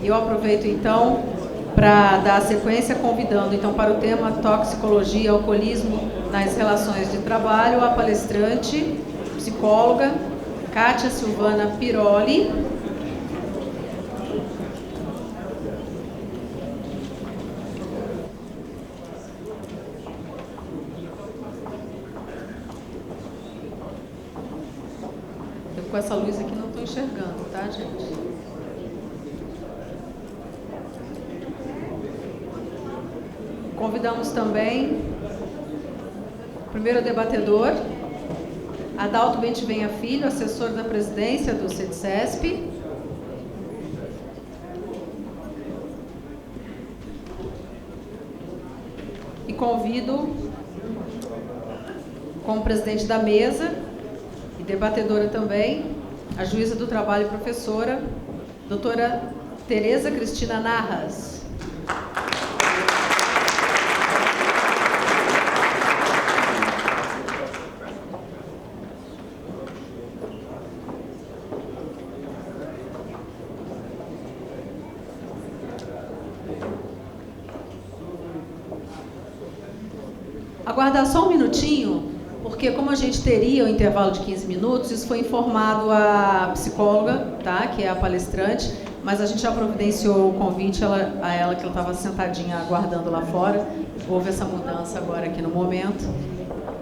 E eu aproveito, então, para dar sequência, convidando, então, para o tema toxicologia e alcoolismo nas relações de trabalho, a palestrante, psicóloga, Kátia Silvana Piroli. Eu com essa luz aqui não estou enxergando, tá, gente? Convidamos também o primeiro debatedor, Adalto Bentivenha Filho, assessor da presidência do CETCESP. E convido, como presidente da mesa e debatedora também, a juíza do trabalho e professora, doutora Tereza Cristina Narras. Aguardar só um minutinho, porque como a gente teria o intervalo de 15 minutos, isso foi informado à psicóloga, tá, que é a palestrante, mas a gente já providenciou o convite a ela, que ela estava sentadinha aguardando lá fora. Houve essa mudança agora aqui no momento.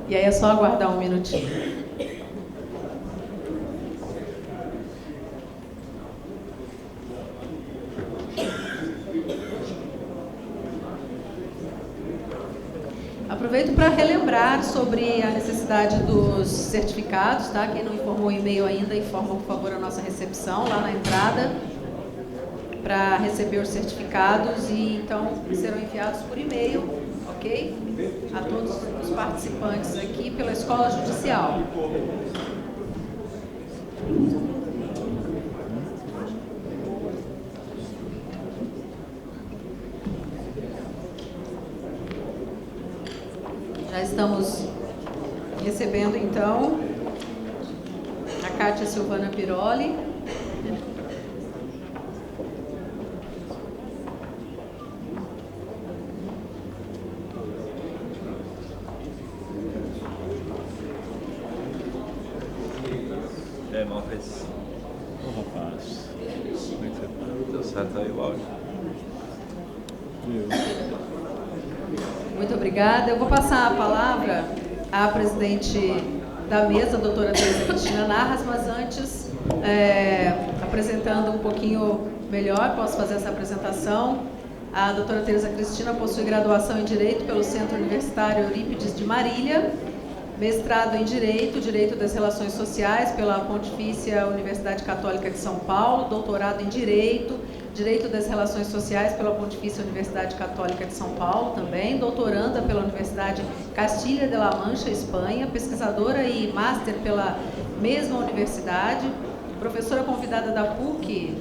E aí é só aguardar um minutinho. Aproveito para relembrar sobre a necessidade dos certificados, tá? Quem não informou o e-mail ainda, informa, por favor, a nossa recepção lá na entrada para receber os certificados e, então, serão enviados por e-mail, ok? A todos os participantes aqui pela Escola Judicial. Já estamos recebendo, então, a Kátia Silvana Piroli. Marcos. Ô, rapaz. Como é que você tá? Deu certo aí o áudio? Muito obrigada. Eu vou passar a palavra à presidente da mesa, a doutora Tereza Cristina Narras, mas antes, apresentando um pouquinho melhor, posso fazer essa apresentação. A doutora Tereza Cristina possui graduação em Direito pelo Centro Universitário Eurípides de Marília, mestrado em Direito, Direito das Relações Sociais pela Pontifícia Universidade Católica de São Paulo, doutorado em Direito, Direito das Relações Sociais pela Pontifícia Universidade Católica de São Paulo também, doutoranda pela Universidade Castilha de La Mancha, Espanha, pesquisadora e master pela mesma universidade, professora convidada da PUC,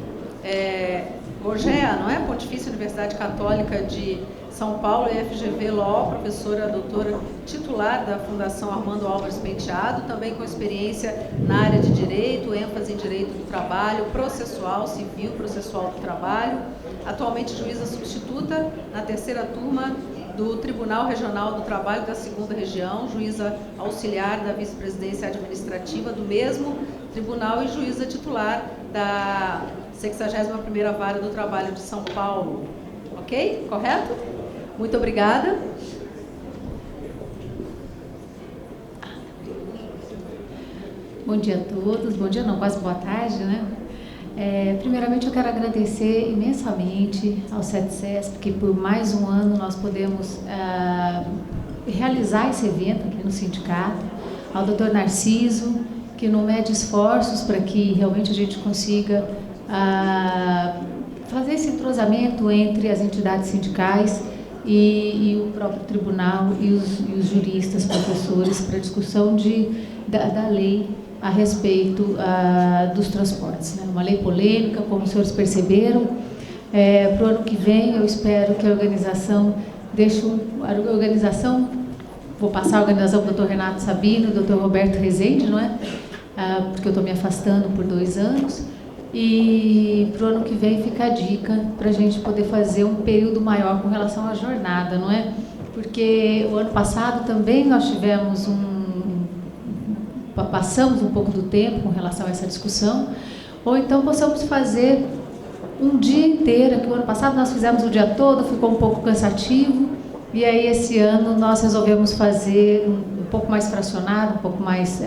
Gogea, não é? Pontifícia Universidade Católica de São Paulo e FGV Law, professora doutora titular da Fundação Armando Álvares Penteado, também com experiência na área de Direito, ênfase em Direito do Trabalho, processual, civil, processual do trabalho, atualmente juíza substituta na 3ª turma do Tribunal Regional do Trabalho da 2ª Região, juíza auxiliar da Vice-Presidência Administrativa do mesmo tribunal e juíza titular da 61ª Vara do Trabalho de São Paulo. Ok? Correto? Muito obrigada. Bom dia a todos. Bom dia não, quase boa tarde, né? Primeiramente eu quero agradecer imensamente ao CETCESP, porque por mais um ano nós podemos realizar esse evento aqui no sindicato, ao Dr. Narciso, que não mede esforços para que realmente a gente consiga fazer esse entrosamento entre as entidades sindicais e o próprio tribunal e os juristas, professores, para a discussão da lei a respeito dos transportes, né? Uma lei polêmica, como os senhores perceberam. Para o ano que vem, eu espero que a organização vou passar a organização para o Dr. Renato Sabino e o Dr. Roberto Rezende, não é? Porque eu estou me afastando por 2 anos. E para o ano que vem fica a dica para a gente poder fazer um período maior com relação à jornada, não é? Porque o ano passado também nós tivemos passamos um pouco do tempo com relação a essa discussão, ou então possamos fazer um dia inteiro, que o ano passado nós fizemos o dia todo, ficou um pouco cansativo, e aí esse ano nós resolvemos fazer um pouco mais fracionado, um pouco mais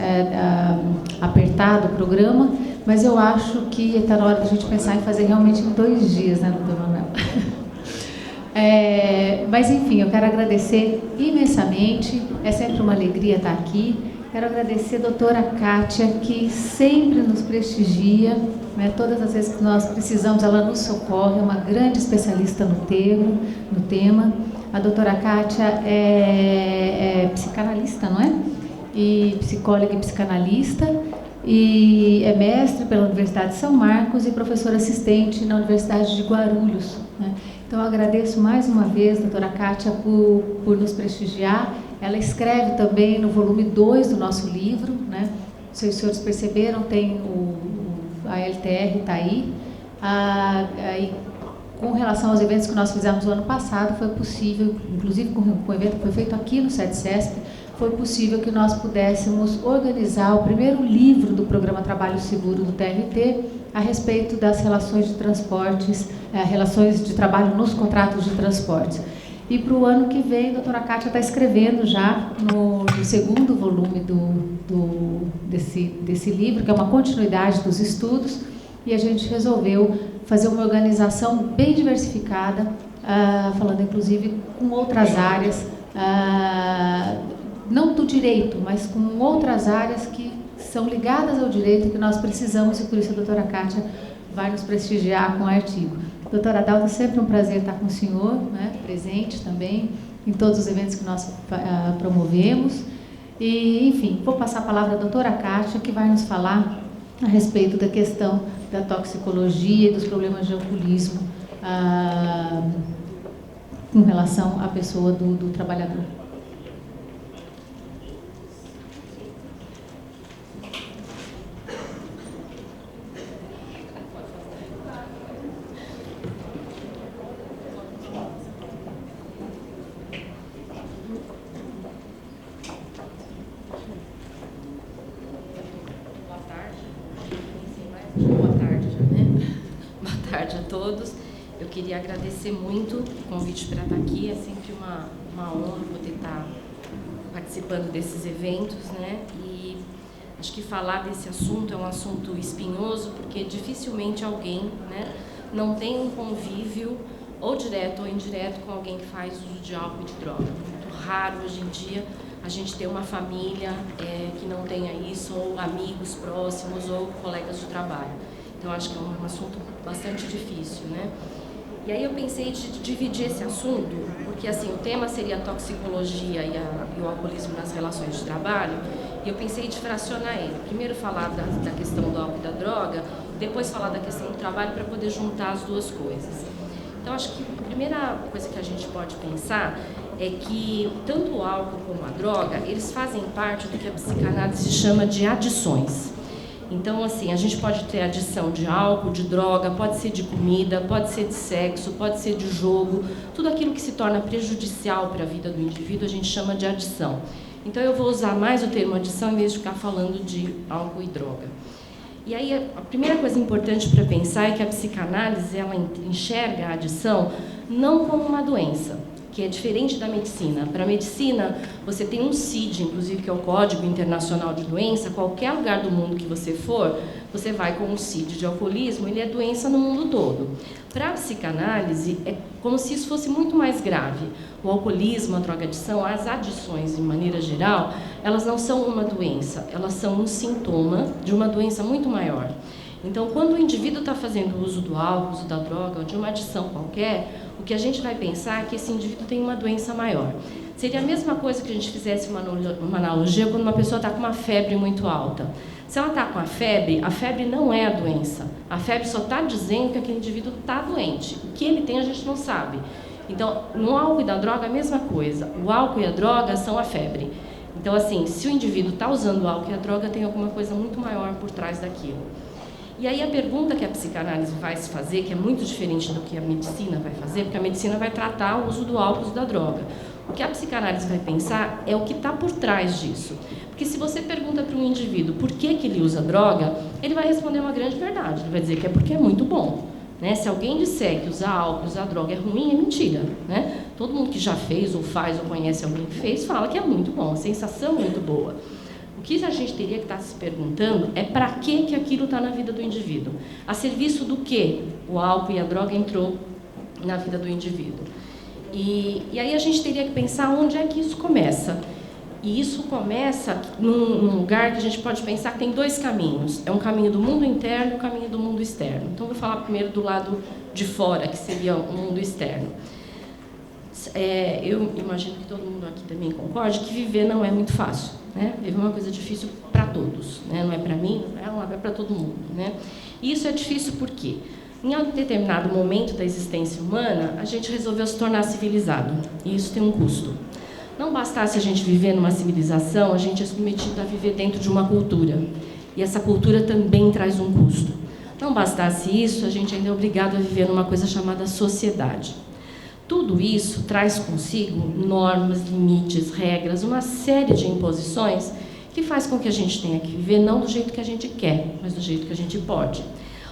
apertado o programa, mas eu acho que está na hora da gente pensar em fazer realmente em 2 dias, né, doutor Manuel? Mas enfim, eu quero agradecer imensamente, é sempre uma alegria estar aqui. Quero agradecer a doutora Kátia, que sempre nos prestigia, né? Todas as vezes que nós precisamos, ela nos socorre, é uma grande especialista no tema. A doutora Kátia é psicanalista, não é? E psicóloga e psicanalista, e é mestre pela Universidade de São Marcos e professora assistente na Universidade de Guarulhos, né? Então, eu agradeço mais uma vez, doutora Kátia, por nos prestigiar. Ela escreve também no volume 2 do nosso livro, né? Se os senhores perceberam, tem a LTR está aí. Aí, com relação aos eventos que nós fizemos no ano passado, foi possível, inclusive com o evento que foi feito aqui no SEDCESP, foi possível que nós pudéssemos organizar o primeiro livro do programa Trabalho Seguro do TRT a respeito das relações de transportes, relações de trabalho nos contratos de transportes. E para o ano que vem, a doutora Kátia está escrevendo já no segundo volume desse livro, que é uma continuidade dos estudos, e a gente resolveu fazer uma organização bem diversificada, falando inclusive com outras áreas, não do direito, mas com outras áreas que são ligadas ao direito que nós precisamos, e por isso a doutora Kátia vai nos prestigiar com o artigo. Doutora Adalda, sempre um prazer estar com o senhor, né, presente também em todos os eventos que nós promovemos. E, enfim, vou passar a palavra à doutora Kátia, que vai nos falar a respeito da questão da toxicologia e dos problemas de alcoolismo com relação à pessoa do trabalhador. Eu queria agradecer muito o convite para estar aqui, é sempre uma honra poder estar participando desses eventos, né? E acho que falar desse assunto é um assunto espinhoso, porque dificilmente alguém, né, não tem um convívio, ou direto ou indireto, com alguém que faz uso de álcool e de droga. Muito raro hoje em dia a gente ter uma família que não tenha isso, ou amigos próximos, ou colegas de trabalho. Então, acho que é um assunto bastante difícil, né? E aí eu pensei de dividir esse assunto, porque assim, o tema seria a toxicologia e o alcoolismo nas relações de trabalho, e eu pensei de fracionar ele. Primeiro falar da questão do álcool e da droga, depois falar da questão do trabalho, para poder juntar as duas coisas. Então, acho que a primeira coisa que a gente pode pensar é que tanto o álcool como a droga, eles fazem parte do que a psicanálise chama de adições. Então, assim, a gente pode ter adição de álcool, de droga, pode ser de comida, pode ser de sexo, pode ser de jogo. Tudo aquilo que se torna prejudicial para a vida do indivíduo, a gente chama de adição. Então, eu vou usar mais o termo adição em vez de ficar falando de álcool e droga. E aí, a primeira coisa importante para pensar é que a psicanálise, ela enxerga a adição não como uma doença, que é diferente da medicina. Para a medicina, você tem um CID, inclusive, que é o Código Internacional de Doença. Qualquer lugar do mundo que você for, você vai com um CID de alcoolismo, ele é doença no mundo todo. Para a psicanálise, é como se isso fosse muito mais grave. O alcoolismo, a drogadição, as adições, de maneira geral, elas não são uma doença, elas são um sintoma de uma doença muito maior. Então, quando o indivíduo está fazendo uso do álcool, uso da droga ou de uma adição qualquer, o que a gente vai pensar é que esse indivíduo tem uma doença maior. Seria a mesma coisa que a gente fizesse uma analogia quando uma pessoa está com uma febre muito alta. Se ela está com a febre não é a doença. A febre só está dizendo que aquele indivíduo está doente. O que ele tem a gente não sabe. Então, no álcool e na droga, a mesma coisa. O álcool e a droga são a febre. Então, assim, se o indivíduo está usando o álcool e a droga, tem alguma coisa muito maior por trás daquilo. E aí a pergunta que a psicanálise vai se fazer, que é muito diferente do que a medicina vai fazer, porque a medicina vai tratar o uso do álcool e uso da droga. O que a psicanálise vai pensar é o que está por trás disso. Porque se você pergunta para um indivíduo por que ele usa droga, ele vai responder uma grande verdade. Ele vai dizer que é porque é muito bom. Né? Se alguém disser que usar álcool, usar droga é ruim, é mentira. Né? Todo mundo que já fez, ou faz, ou conhece alguém que fez, fala que é muito bom, a sensação é muito boa. O que a gente teria que estar se perguntando é para que aquilo está na vida do indivíduo. A serviço do que o álcool e a droga entrou na vida do indivíduo. E aí a gente teria que pensar onde é que isso começa. E isso começa num lugar que a gente pode pensar que tem dois caminhos. É um caminho do mundo interno e um caminho do mundo externo. Então, vou falar primeiro do lado de fora, que seria o mundo externo. Eu imagino que todo mundo aqui também concorde que viver não é muito fácil. Né? Viver é uma coisa difícil para todos. Né? Não é para mim, é para todo mundo. Né? E isso é difícil por quê? Em um determinado momento da existência humana, a gente resolveu se tornar civilizado. E isso tem um custo. Não bastasse a gente viver numa civilização, a gente é submetido a viver dentro de uma cultura. E essa cultura também traz um custo. Não bastasse isso, a gente ainda é obrigado a viver numa coisa chamada sociedade. Tudo isso traz consigo normas, limites, regras, uma série de imposições que faz com que a gente tenha que viver não do jeito que a gente quer, mas do jeito que a gente pode.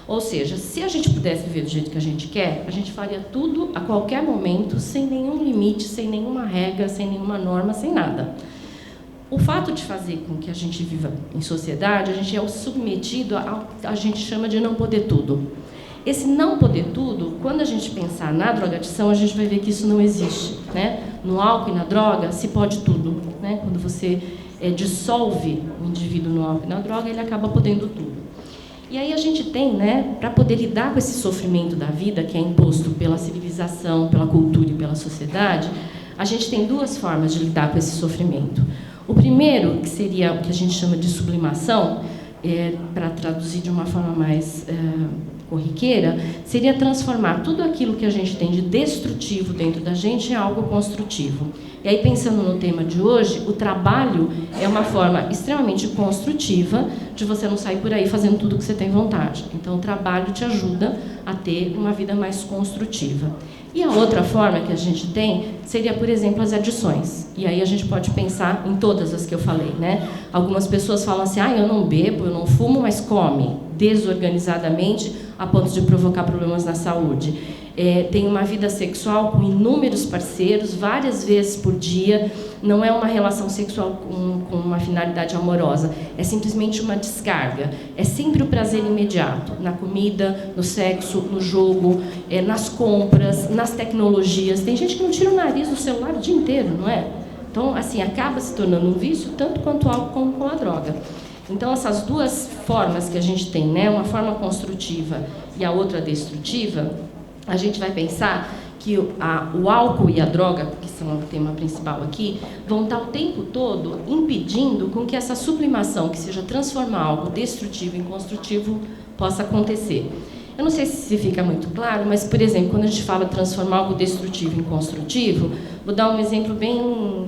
Ou seja, se a gente pudesse viver do jeito que a gente quer, a gente faria tudo a qualquer momento, sem nenhum limite, sem nenhuma regra, sem nenhuma norma, sem nada. O fato de fazer com que a gente viva em sociedade, a gente é submetido a gente chama de não poder tudo. Esse não poder tudo, quando a gente pensar na drogadição, a gente vai ver que isso não existe. Né? No álcool e na droga, se pode tudo. Né? Quando você dissolve o indivíduo no álcool e na droga, ele acaba podendo tudo. E aí a gente tem, né, para poder lidar com esse sofrimento da vida, que é imposto pela civilização, pela cultura e pela sociedade, a gente tem duas formas de lidar com esse sofrimento. O primeiro, que seria o que a gente chama de sublimação, para traduzir de uma forma mais corriqueira, seria transformar tudo aquilo que a gente tem de destrutivo dentro da gente em algo construtivo. E aí, pensando no tema de hoje, o trabalho é uma forma extremamente construtiva de você não sair por aí fazendo tudo o que você tem vontade. Então, o trabalho te ajuda a ter uma vida mais construtiva. E a outra forma que a gente tem seria, por exemplo, as adições. E aí a gente pode pensar em todas as que eu falei, né? Algumas pessoas falam assim, eu não bebo, eu não fumo, mas come desorganizadamente a ponto de provocar problemas na saúde. Tem uma vida sexual com inúmeros parceiros, várias vezes por dia, não é uma relação sexual com uma finalidade amorosa, é simplesmente uma descarga, é sempre o prazer imediato, na comida, no sexo, no jogo, nas compras, nas tecnologias. Tem gente que não tira o nariz do celular o dia inteiro, não é? Então, assim, acaba se tornando um vício, tanto quanto o álcool como com a droga. Então, essas duas formas que a gente tem, né, uma forma construtiva e a outra destrutiva, a gente vai pensar que o álcool e a droga, que são o tema principal aqui, vão estar o tempo todo impedindo com que essa sublimação, que seja transformar algo destrutivo em construtivo, possa acontecer. Eu não sei se fica muito claro, mas, por exemplo, quando a gente fala transformar algo destrutivo em construtivo, vou dar um exemplo bem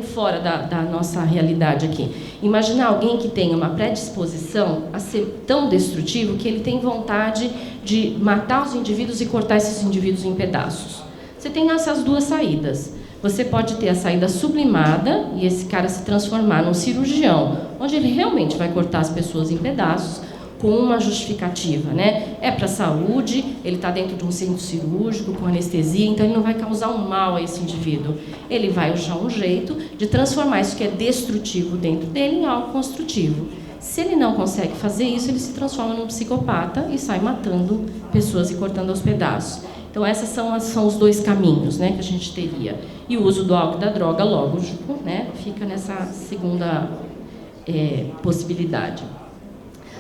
fora da nossa realidade aqui. Imaginar alguém que tenha uma predisposição a ser tão destrutivo que ele tem vontade de matar os indivíduos e cortar esses indivíduos em pedaços. Você tem essas duas saídas. Você pode ter a saída sublimada e esse cara se transformar num cirurgião, onde ele realmente vai cortar as pessoas em pedaços, com uma justificativa, né? É para a saúde, ele está dentro de um centro cirúrgico, com anestesia, então ele não vai causar um mal a esse indivíduo. Ele vai achar um jeito de transformar isso que é destrutivo dentro dele em algo construtivo. Se ele não consegue fazer isso, ele se transforma num psicopata e sai matando pessoas e cortando aos pedaços. Então, esses são os dois caminhos, né, que a gente teria. E o uso do álcool e da droga, lógico, né, fica nessa segunda possibilidade.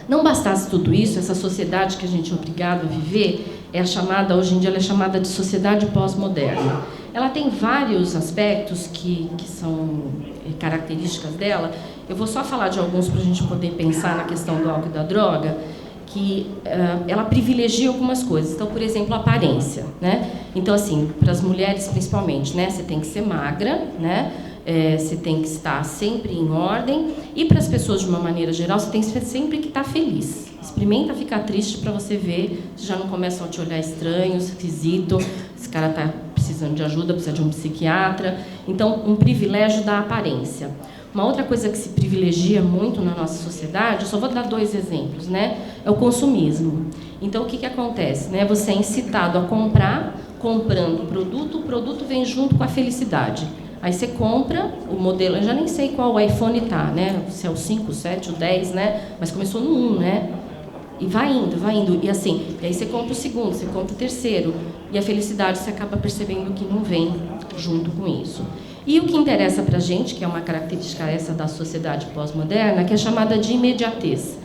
Não bastasse tudo isso, essa sociedade que a gente é obrigado a viver, hoje em dia ela é chamada de sociedade pós-moderna. Ela tem vários aspectos que são características dela. Eu vou só falar de alguns para a gente poder pensar na questão do álcool e da droga, que ela privilegia algumas coisas. Então, por exemplo, a aparência, né? Então, assim, para as mulheres principalmente, né? Você tem que ser magra, né? você tem que estar sempre em ordem, e para as pessoas de uma maneira geral, você tem sempre que estar feliz. Experimenta ficar triste para você ver, se já não começam a te olhar estranho, esquisito, esse cara está precisando de ajuda, precisa de um psiquiatra. Então, um privilégio da aparência. Uma outra coisa que se privilegia muito na nossa sociedade, eu só vou dar 2 exemplos, né? É o consumismo. Então, o que acontece? Né? Você é incitado a comprar, comprando o produto vem junto com a felicidade. Aí você compra o modelo, eu já nem sei qual o iPhone tá, né? Se é o 5, o 7, o 10, né? Mas começou no 1, né? E vai indo. E assim, e aí você compra o segundo, você compra o terceiro. E a felicidade você acaba percebendo que não vem junto com isso. E o que interessa pra gente, que é uma característica essa da sociedade pós-moderna, que é chamada de imediatez.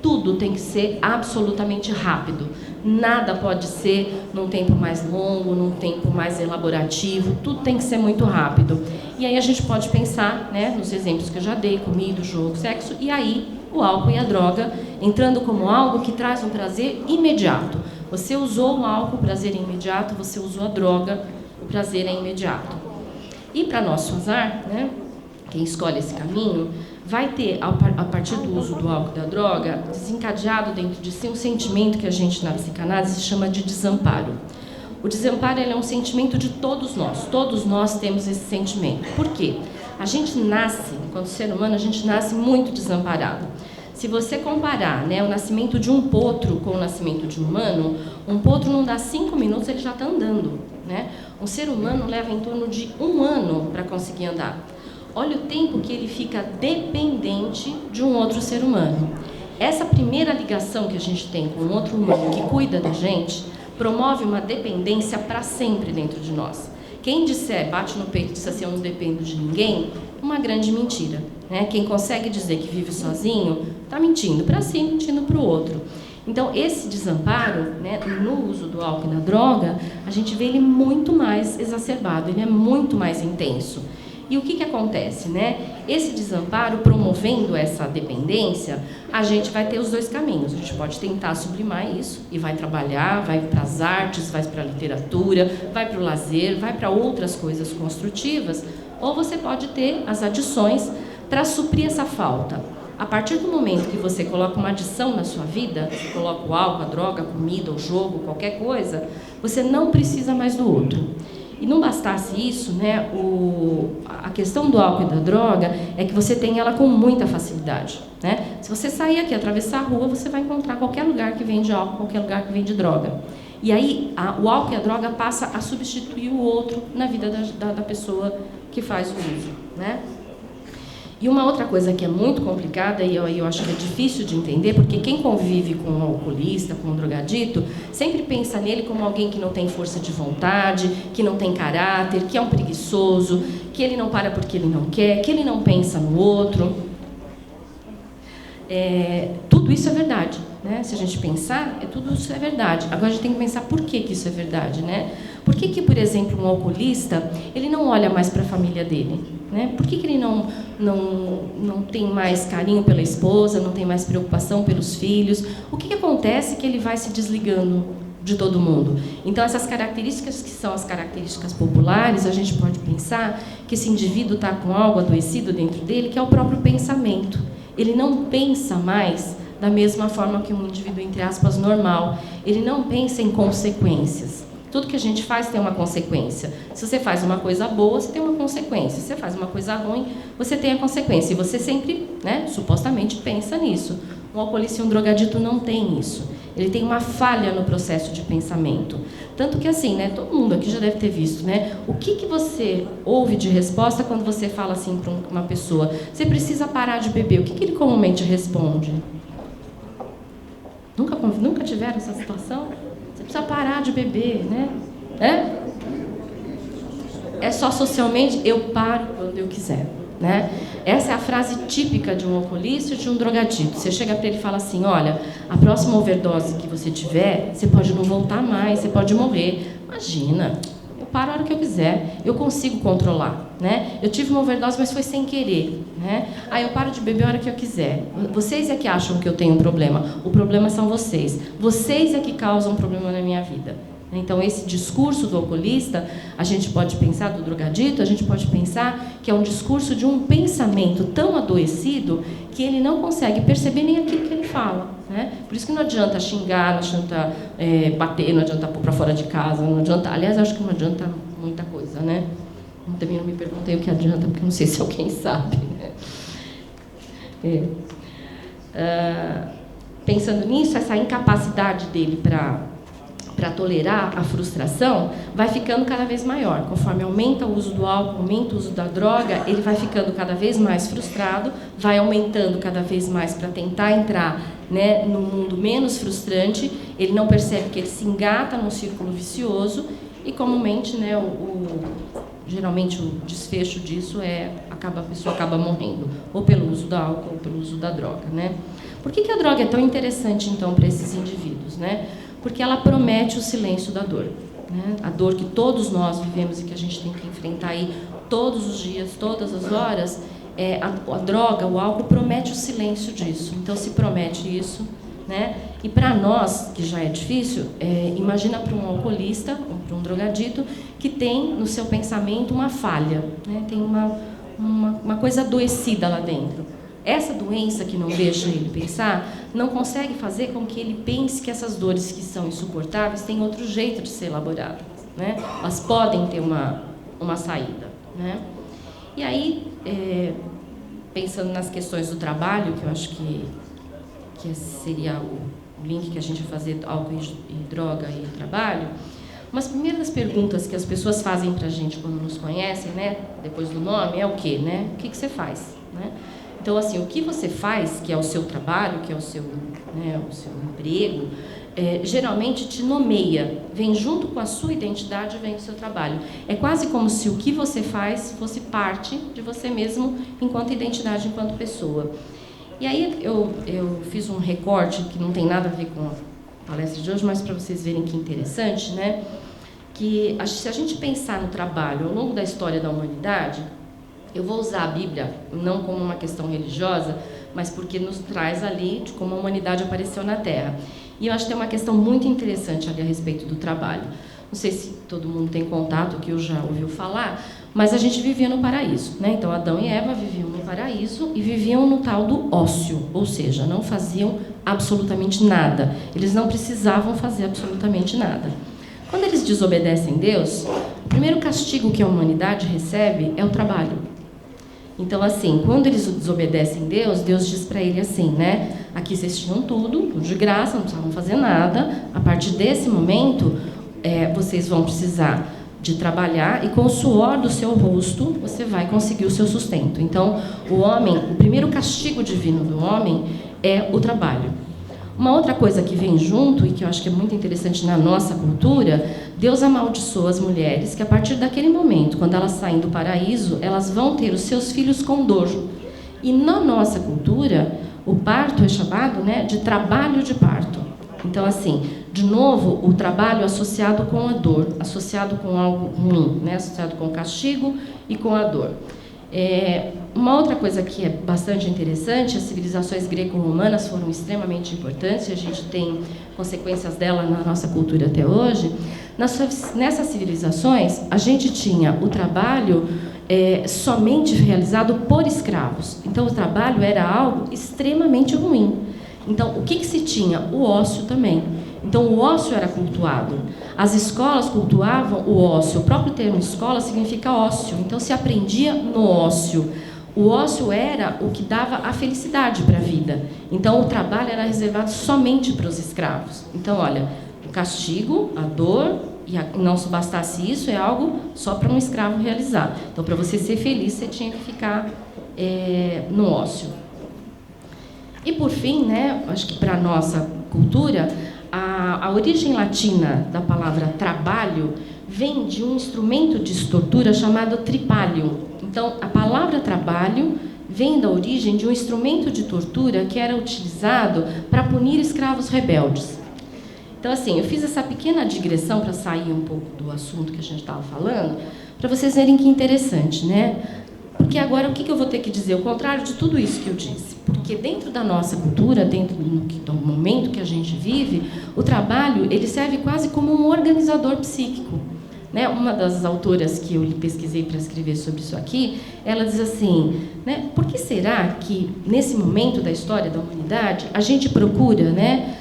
Tudo tem que ser absolutamente rápido. Nada pode ser num tempo mais longo, num tempo mais elaborativo. Tudo tem que ser muito rápido. E aí a gente pode pensar, né, nos exemplos que eu já dei, comida, jogo, sexo, e aí o álcool e a droga entrando como algo que traz um prazer imediato. Você usou o álcool, o prazer é imediato, você usou a droga, o prazer é imediato. E para nosso azar, né, quem escolhe esse caminho, vai ter, a partir do uso do álcool e da droga, desencadeado dentro de si um sentimento que a gente na psicanálise chama de desamparo. O desamparo ele é um sentimento de todos nós temos esse sentimento. Por quê? A gente nasce, enquanto ser humano, a gente nasce muito desamparado. Se você comparar, né, o nascimento de um potro com o nascimento de um humano, um potro não dá 5 minutos, ele já está andando, né? Um ser humano leva em torno de 1 ano para conseguir andar. Olha o tempo que ele fica dependente de um outro ser humano. Essa primeira ligação que a gente tem com um outro humano que cuida da gente, promove uma dependência para sempre dentro de nós. Quem disser, bate no peito e diz assim, eu não dependo de ninguém, uma grande mentira. Né? Quem consegue dizer que vive sozinho, está mentindo para si, mentindo para o outro. Então, esse desamparo, né, no uso do álcool e da droga, a gente vê ele muito mais exacerbado, ele é muito mais intenso. E o que acontece, né? Esse desamparo, promovendo essa dependência, a gente vai ter os 2 caminhos. A gente pode tentar sublimar isso e vai trabalhar, vai para as artes, vai para a literatura, vai para o lazer, vai para outras coisas construtivas, ou você pode ter as adições para suprir essa falta. A partir do momento que você coloca uma adição na sua vida, você coloca o álcool, a droga, a comida, o jogo, qualquer coisa, você não precisa mais do outro. E não bastasse isso, né, a questão do álcool e da droga é que você tem ela com muita facilidade. Né? Se você sair aqui, atravessar a rua, você vai encontrar qualquer lugar que vende álcool, qualquer lugar que vende droga. E aí o álcool e a droga passa a substituir o outro na vida da pessoa que faz o uso. Né? E uma outra coisa que é muito complicada, e eu acho que é difícil de entender, porque quem convive com um alcoolista, com um drogadito, sempre pensa nele como alguém que não tem força de vontade, que não tem caráter, que é um preguiçoso, que ele não para porque ele não quer, que ele não pensa no outro. Tudo isso é verdade, né? Se a gente pensar, tudo isso é verdade. Agora a gente tem que pensar por que isso é verdade, né? Por que, por exemplo, um alcoolista, ele não olha mais para a família dele? Né? Por que ele não tem mais carinho pela esposa, não tem mais preocupação pelos filhos? O que acontece que ele vai se desligando de todo mundo? Então, essas características que são as características populares, a gente pode pensar que esse indivíduo está com algo adoecido dentro dele, que é o próprio pensamento. Ele não pensa mais da mesma forma que um indivíduo, entre aspas, normal. Ele não pensa em consequências. Tudo que a gente faz tem uma consequência. Se você faz uma coisa boa, você tem uma consequência. Se você faz uma coisa ruim, você tem a consequência. E você sempre, né, supostamente, pensa nisso. Um alcoolista e um drogadito não tem isso. Ele tem uma falha no processo de pensamento. Tanto que, assim, né, todo mundo aqui já deve ter visto, né? O que você ouve de resposta quando você fala assim para uma pessoa? Você precisa parar de beber. O que ele comumente responde? Nunca tiveram essa situação? Você precisa parar de beber, né? É só socialmente, eu paro quando eu quiser, né? Essa é a frase típica de um alcoolista e de um drogadito. Você chega para ele e fala assim, olha, a próxima overdose que você tiver, você pode não voltar mais, você pode morrer. Imagina, eu paro a hora que eu quiser, eu consigo controlar, né? Eu tive uma overdose, mas foi sem querer, né? Aí eu paro de beber a hora que eu quiser. Vocês é que acham que eu tenho um problema. O problema são vocês. Vocês é que causam um problema na minha vida. Então, esse discurso do alcoolista, a gente pode pensar, do drogadito, a gente pode pensar que é um discurso de um pensamento tão adoecido que ele não consegue perceber nem aquilo que ele fala, né? Por isso que não adianta xingar, não adianta bater, não adianta pôr para fora de casa, não adianta... Aliás, acho que não adianta muita coisa, né? Também não me perguntei o que adianta, porque não sei se alguém sabe, né? Pensando nisso, essa incapacidade dele para tolerar a frustração vai ficando cada vez maior. Conforme aumenta o uso do álcool, aumenta o uso da droga, ele vai ficando cada vez mais frustrado, vai aumentando cada vez mais para tentar entrar, né, num mundo menos frustrante. Ele não percebe que ele se engata num círculo vicioso e, comumente, né, geralmente o desfecho disso a pessoa acaba morrendo, ou pelo uso do álcool ou pelo uso da droga, né? Por que a droga é tão interessante, então, para esses indivíduos, né? Porque ela promete o silêncio da dor, né? A dor que todos nós vivemos e que a gente tem que enfrentar aí todos os dias, todas as horas, a droga, o álcool, promete o silêncio disso. Então, se promete isso, né? E para nós, que já é difícil, imagina para um alcoolista, ou para um drogadito, que tem no seu pensamento uma falha, né? Tem uma coisa adoecida lá dentro. Essa doença que não deixa ele pensar, não consegue fazer com que ele pense que essas dores que são insuportáveis têm outro jeito de ser elaboradas, né? Elas podem ter uma saída, né? E aí, pensando nas questões do trabalho, que eu acho que seria o link que a gente vai fazer, álcool e droga e trabalho, umas primeiras perguntas que as pessoas fazem para a gente quando nos conhecem, né, depois do nome, é o quê, né? O que você faz, né? Então, assim, o que você faz, que é o seu trabalho, que é o seu emprego, geralmente te nomeia, vem junto com a sua identidade, vem o seu trabalho. É quase como se o que você faz fosse parte de você mesmo enquanto identidade, enquanto pessoa. E aí eu fiz um recorte que não tem nada a ver com a palestra de hoje, mas para vocês verem que interessante, né? Que se a gente pensar no trabalho ao longo da história da humanidade, eu vou usar a Bíblia não como uma questão religiosa, mas porque nos traz ali de como a humanidade apareceu na Terra. E eu acho que tem uma questão muito interessante ali a respeito do trabalho. Não sei se todo mundo tem contato, que eu já ouviu falar, mas a gente vivia no paraíso, né? Então, Adão e Eva viviam no paraíso e viviam no tal do ócio, ou seja, não faziam absolutamente nada. Eles não precisavam fazer absolutamente nada. Quando eles desobedecem Deus, o primeiro castigo que a humanidade recebe é o trabalho. Então, assim, quando eles desobedecem Deus, Deus diz para ele assim, né? Aqui vocês tinham tudo de graça, não precisavam fazer nada. A partir desse momento, vocês vão precisar de trabalhar e com o suor do seu rosto você vai conseguir o seu sustento. Então, o primeiro castigo divino do homem é o trabalho. Uma outra coisa que vem junto, e que eu acho que é muito interessante na nossa cultura, Deus amaldiçoa as mulheres que a partir daquele momento, quando elas saem do paraíso, elas vão ter os seus filhos com dor. E na nossa cultura, o parto é chamado, né, de trabalho de parto. Então, assim, de novo, o trabalho associado com a dor, associado com algo ruim, né, associado com o castigo e com a dor. Uma outra coisa que é bastante interessante, as civilizações greco-romanas foram extremamente importantes, e a gente tem consequências dela na nossa cultura até hoje. Nessas civilizações, a gente tinha o trabalho somente realizado por escravos. Então, o trabalho era algo extremamente ruim. Então, o que se tinha? O ócio também. Então, o ócio era cultuado. As escolas cultuavam o ócio. O próprio termo escola significa ócio. Então, se aprendia no ócio. O ócio era o que dava a felicidade para a vida. Então, o trabalho era reservado somente para os escravos. Então, olha, o castigo, a dor, e não se bastasse isso, é algo só para um escravo realizar. Então, para você ser feliz, você tinha que ficar no ócio. E, por fim, né, acho que para a nossa cultura, a origem latina da palavra trabalho vem de um instrumento de tortura chamado tripalium. Então, a palavra trabalho vem da origem de um instrumento de tortura que era utilizado para punir escravos rebeldes. Então, assim, eu fiz essa pequena digressão para sair um pouco do assunto que a gente estava falando, para vocês verem que interessante, né? Porque agora o que eu vou ter que dizer? O contrário de tudo isso que eu disse. Porque dentro da nossa cultura, dentro do momento que a gente vive, o trabalho ele serve quase como um organizador psíquico. Né? Uma das autoras que eu pesquisei para escrever sobre isso aqui, ela diz assim, né, por que será que, nesse momento da história da humanidade, a gente procura, né,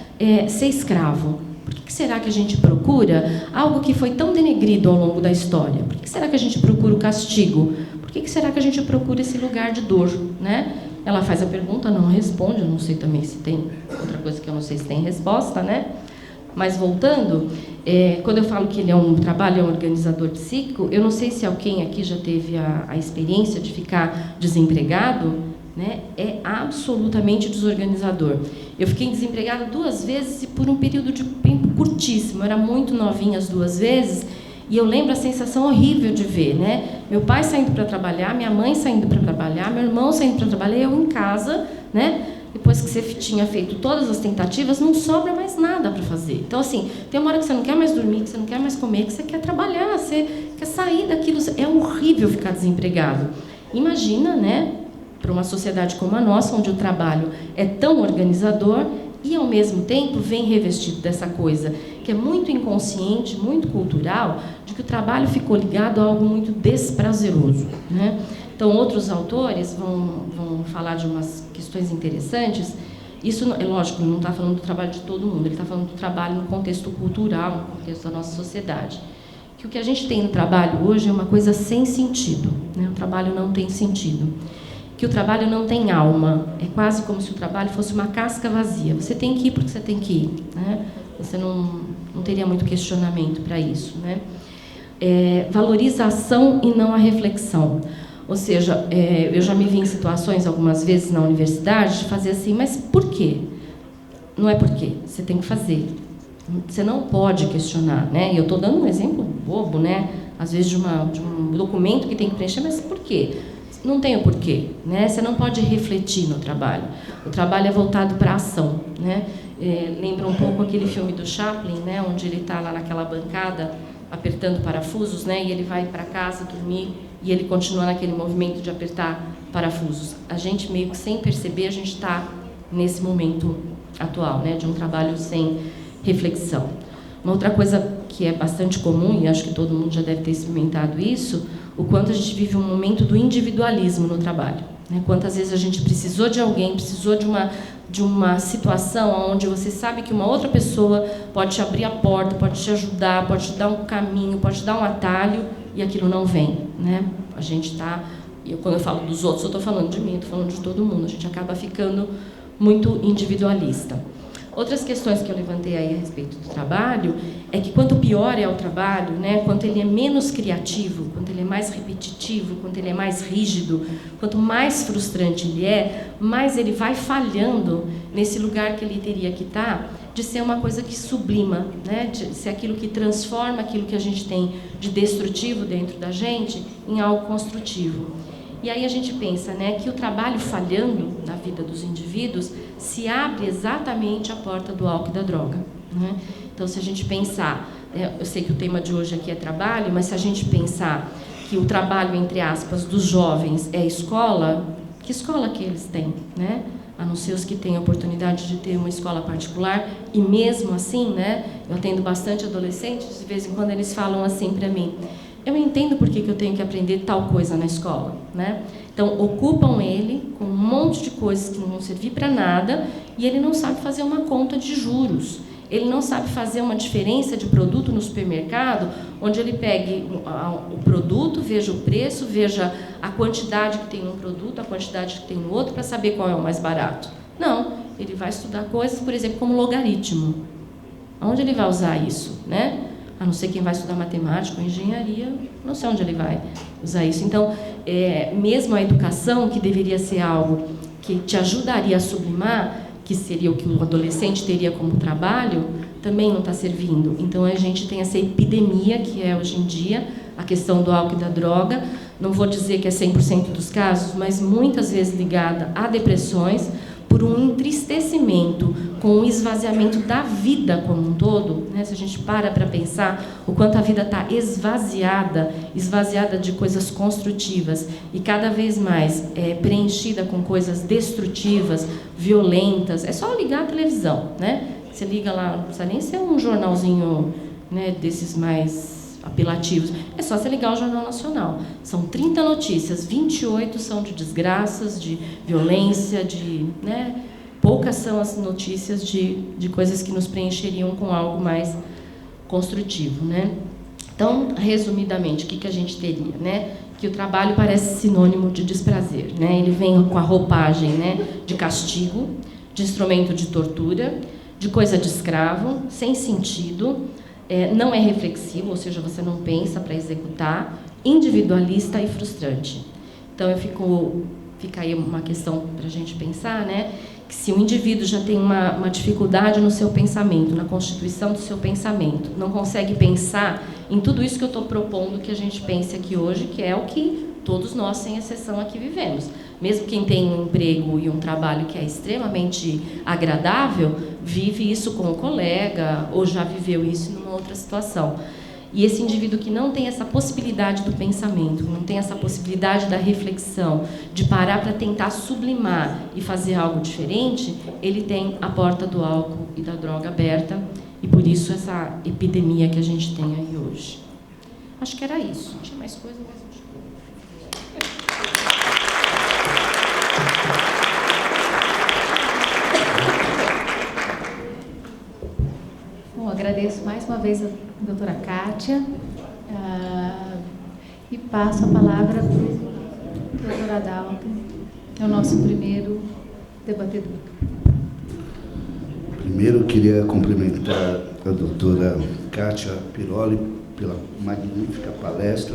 ser escravo? Por que será que a gente procura algo que foi tão denegrido ao longo da história? Por que será que a gente procura o castigo? Por que será que a gente procura esse lugar de dor? Né? Ela faz a pergunta, não responde, eu não sei também se tem outra coisa que eu não sei se tem resposta, né? Mas voltando, quando eu falo que ele é um trabalho, é um organizador psíquico, eu não sei se alguém aqui já teve a experiência de ficar desempregado, né? É absolutamente desorganizador. Eu fiquei desempregada 2 vezes e por um período de tempo curtíssimo. Eu era muito novinha as 2 vezes e eu lembro a sensação horrível de ver, né? Meu pai saindo para trabalhar, minha mãe saindo para trabalhar, meu irmão saindo para trabalhar, eu em casa, né? Depois que você tinha feito todas as tentativas, não sobra mais nada para fazer. Então, assim, tem uma hora que você não quer mais dormir, que você não quer mais comer, que você quer trabalhar, você quer sair daquilo. É horrível ficar desempregado. Imagina, né, para uma sociedade como a nossa, onde o trabalho é tão organizador e, ao mesmo tempo, vem revestido dessa coisa que é muito inconsciente, muito cultural, de que o trabalho ficou ligado a algo muito desprazeroso, né? Então, outros autores vão falar de umas questões interessantes. Isso, é lógico, não está falando do trabalho de todo mundo, ele está falando do trabalho no contexto cultural, no contexto da nossa sociedade. Que o que a gente tem no trabalho hoje é uma coisa sem sentido, né? O trabalho não tem sentido. Que o trabalho não tem alma, é quase como se o trabalho fosse uma casca vazia. Você tem que ir porque você tem que ir, né? Você não teria muito questionamento para isso, né? Valoriza a ação e não a reflexão. Ou seja, eu já me vi em situações, algumas vezes na universidade, de fazer assim, mas por quê? Não é por quê, você tem que fazer. Você não pode questionar, né? E eu estou dando um exemplo bobo, né? Às vezes de um documento que tem que preencher, mas por quê? Não tem o porquê, né? Você não pode refletir no trabalho. O trabalho é voltado para a ação, né? Lembra um pouco aquele filme do Chaplin, né? Onde ele está lá naquela bancada apertando parafusos, né? E ele vai para casa dormir e ele continua naquele movimento de apertar parafusos. A gente meio que sem perceber, a gente está nesse momento atual, né? De um trabalho sem reflexão. Uma outra coisa que é bastante comum, e acho que todo mundo já deve ter experimentado isso, o quanto a gente vive um momento do individualismo no trabalho, né? Quantas vezes a gente precisou de alguém, precisou de uma situação onde você sabe que uma outra pessoa pode te abrir a porta, pode te ajudar, pode te dar um caminho, pode te dar um atalho, e aquilo não vem, né? A gente está... Quando eu falo dos outros, eu estou falando de mim, estou falando de todo mundo. A gente acaba ficando muito individualista. Outras questões que eu levantei aí a respeito do trabalho é que quanto pior é o trabalho, né, quanto ele é menos criativo, quanto ele é mais repetitivo, quanto ele é mais rígido, quanto mais frustrante ele é, mais ele vai falhando nesse lugar que ele teria que estar, de ser uma coisa que sublima, né, de ser aquilo que transforma aquilo que a gente tem de destrutivo dentro da gente em algo construtivo. E aí a gente pensa, né, que o trabalho falhando na vida dos indivíduos se abre exatamente a porta do álcool e da droga, né? Então, se a gente pensar, eu sei que o tema de hoje aqui é trabalho, mas se a gente pensar que o trabalho, entre aspas, dos jovens é a escola, que escola que eles têm, né? A não ser os que têm a oportunidade de ter uma escola particular, e mesmo assim, né, eu atendo bastante adolescentes, de vez em quando eles falam assim para mim: eu entendo por que eu tenho que aprender tal coisa na escola, né? Então, ocupam ele com um monte de coisas que não vão servir para nada e ele não sabe fazer uma conta de juros. Ele não sabe fazer uma diferença de produto no supermercado, onde ele pegue o produto, veja o preço, veja a quantidade que tem num produto, a quantidade que tem no outro, para saber qual é o mais barato. Não, ele vai estudar coisas, por exemplo, como logaritmo. Onde ele vai usar isso, né? A não ser quem vai estudar matemática ou engenharia, não sei onde ele vai usar isso. Então, mesmo a educação, que deveria ser algo que te ajudaria a sublimar, que seria o que o adolescente teria como trabalho, também não está servindo. Então, a gente tem essa epidemia, que é hoje em dia a questão do álcool e da droga. Não vou dizer que é 100% dos casos, mas muitas vezes ligada a depressões, por um entristecimento com o esvaziamento da vida como um todo, né? Se a gente para pensar o quanto a vida está esvaziada de coisas construtivas e cada vez mais preenchida com coisas destrutivas, violentas, é só ligar a televisão, né? Você liga lá, não precisa nem ser um jornalzinho, né, desses mais apelativos, é só você ligar o Jornal Nacional. São 30 notícias, 28 são de desgraças, de violência, né? Poucas são as notícias de coisas que nos preencheriam com algo mais construtivo, né? Então, resumidamente, o que a gente teria, né? Que o trabalho parece sinônimo de desprazer, né? Ele vem com a roupagem, né, de castigo, de instrumento de tortura, de coisa de escravo, sem sentido, não é reflexivo, ou seja, você não pensa para executar, individualista e frustrante. Então, fica aí uma questão para a gente pensar, né? Que se o indivíduo já tem uma dificuldade no seu pensamento, na constituição do seu pensamento, não consegue pensar em tudo isso que eu estou propondo que a gente pense aqui hoje, que é o que todos nós, sem exceção, aqui vivemos. Mesmo quem tem um emprego e um trabalho que é extremamente agradável, vive isso com um colega ou já viveu isso numa outra situação. E esse indivíduo que não tem essa possibilidade do pensamento, não tem essa possibilidade da reflexão, de parar para tentar sublimar e fazer algo diferente, ele tem a porta do álcool e da droga aberta, e por isso essa epidemia que a gente tem aí hoje. Acho que era isso. Tinha mais coisa, mas... Bom, agradeço mais uma vez a doutora Kátia e passo a palavra para o doutor Adalto, que é o nosso primeiro debatedor. Primeiro, eu queria cumprimentar a doutora Kátia Piroli pela magnífica palestra.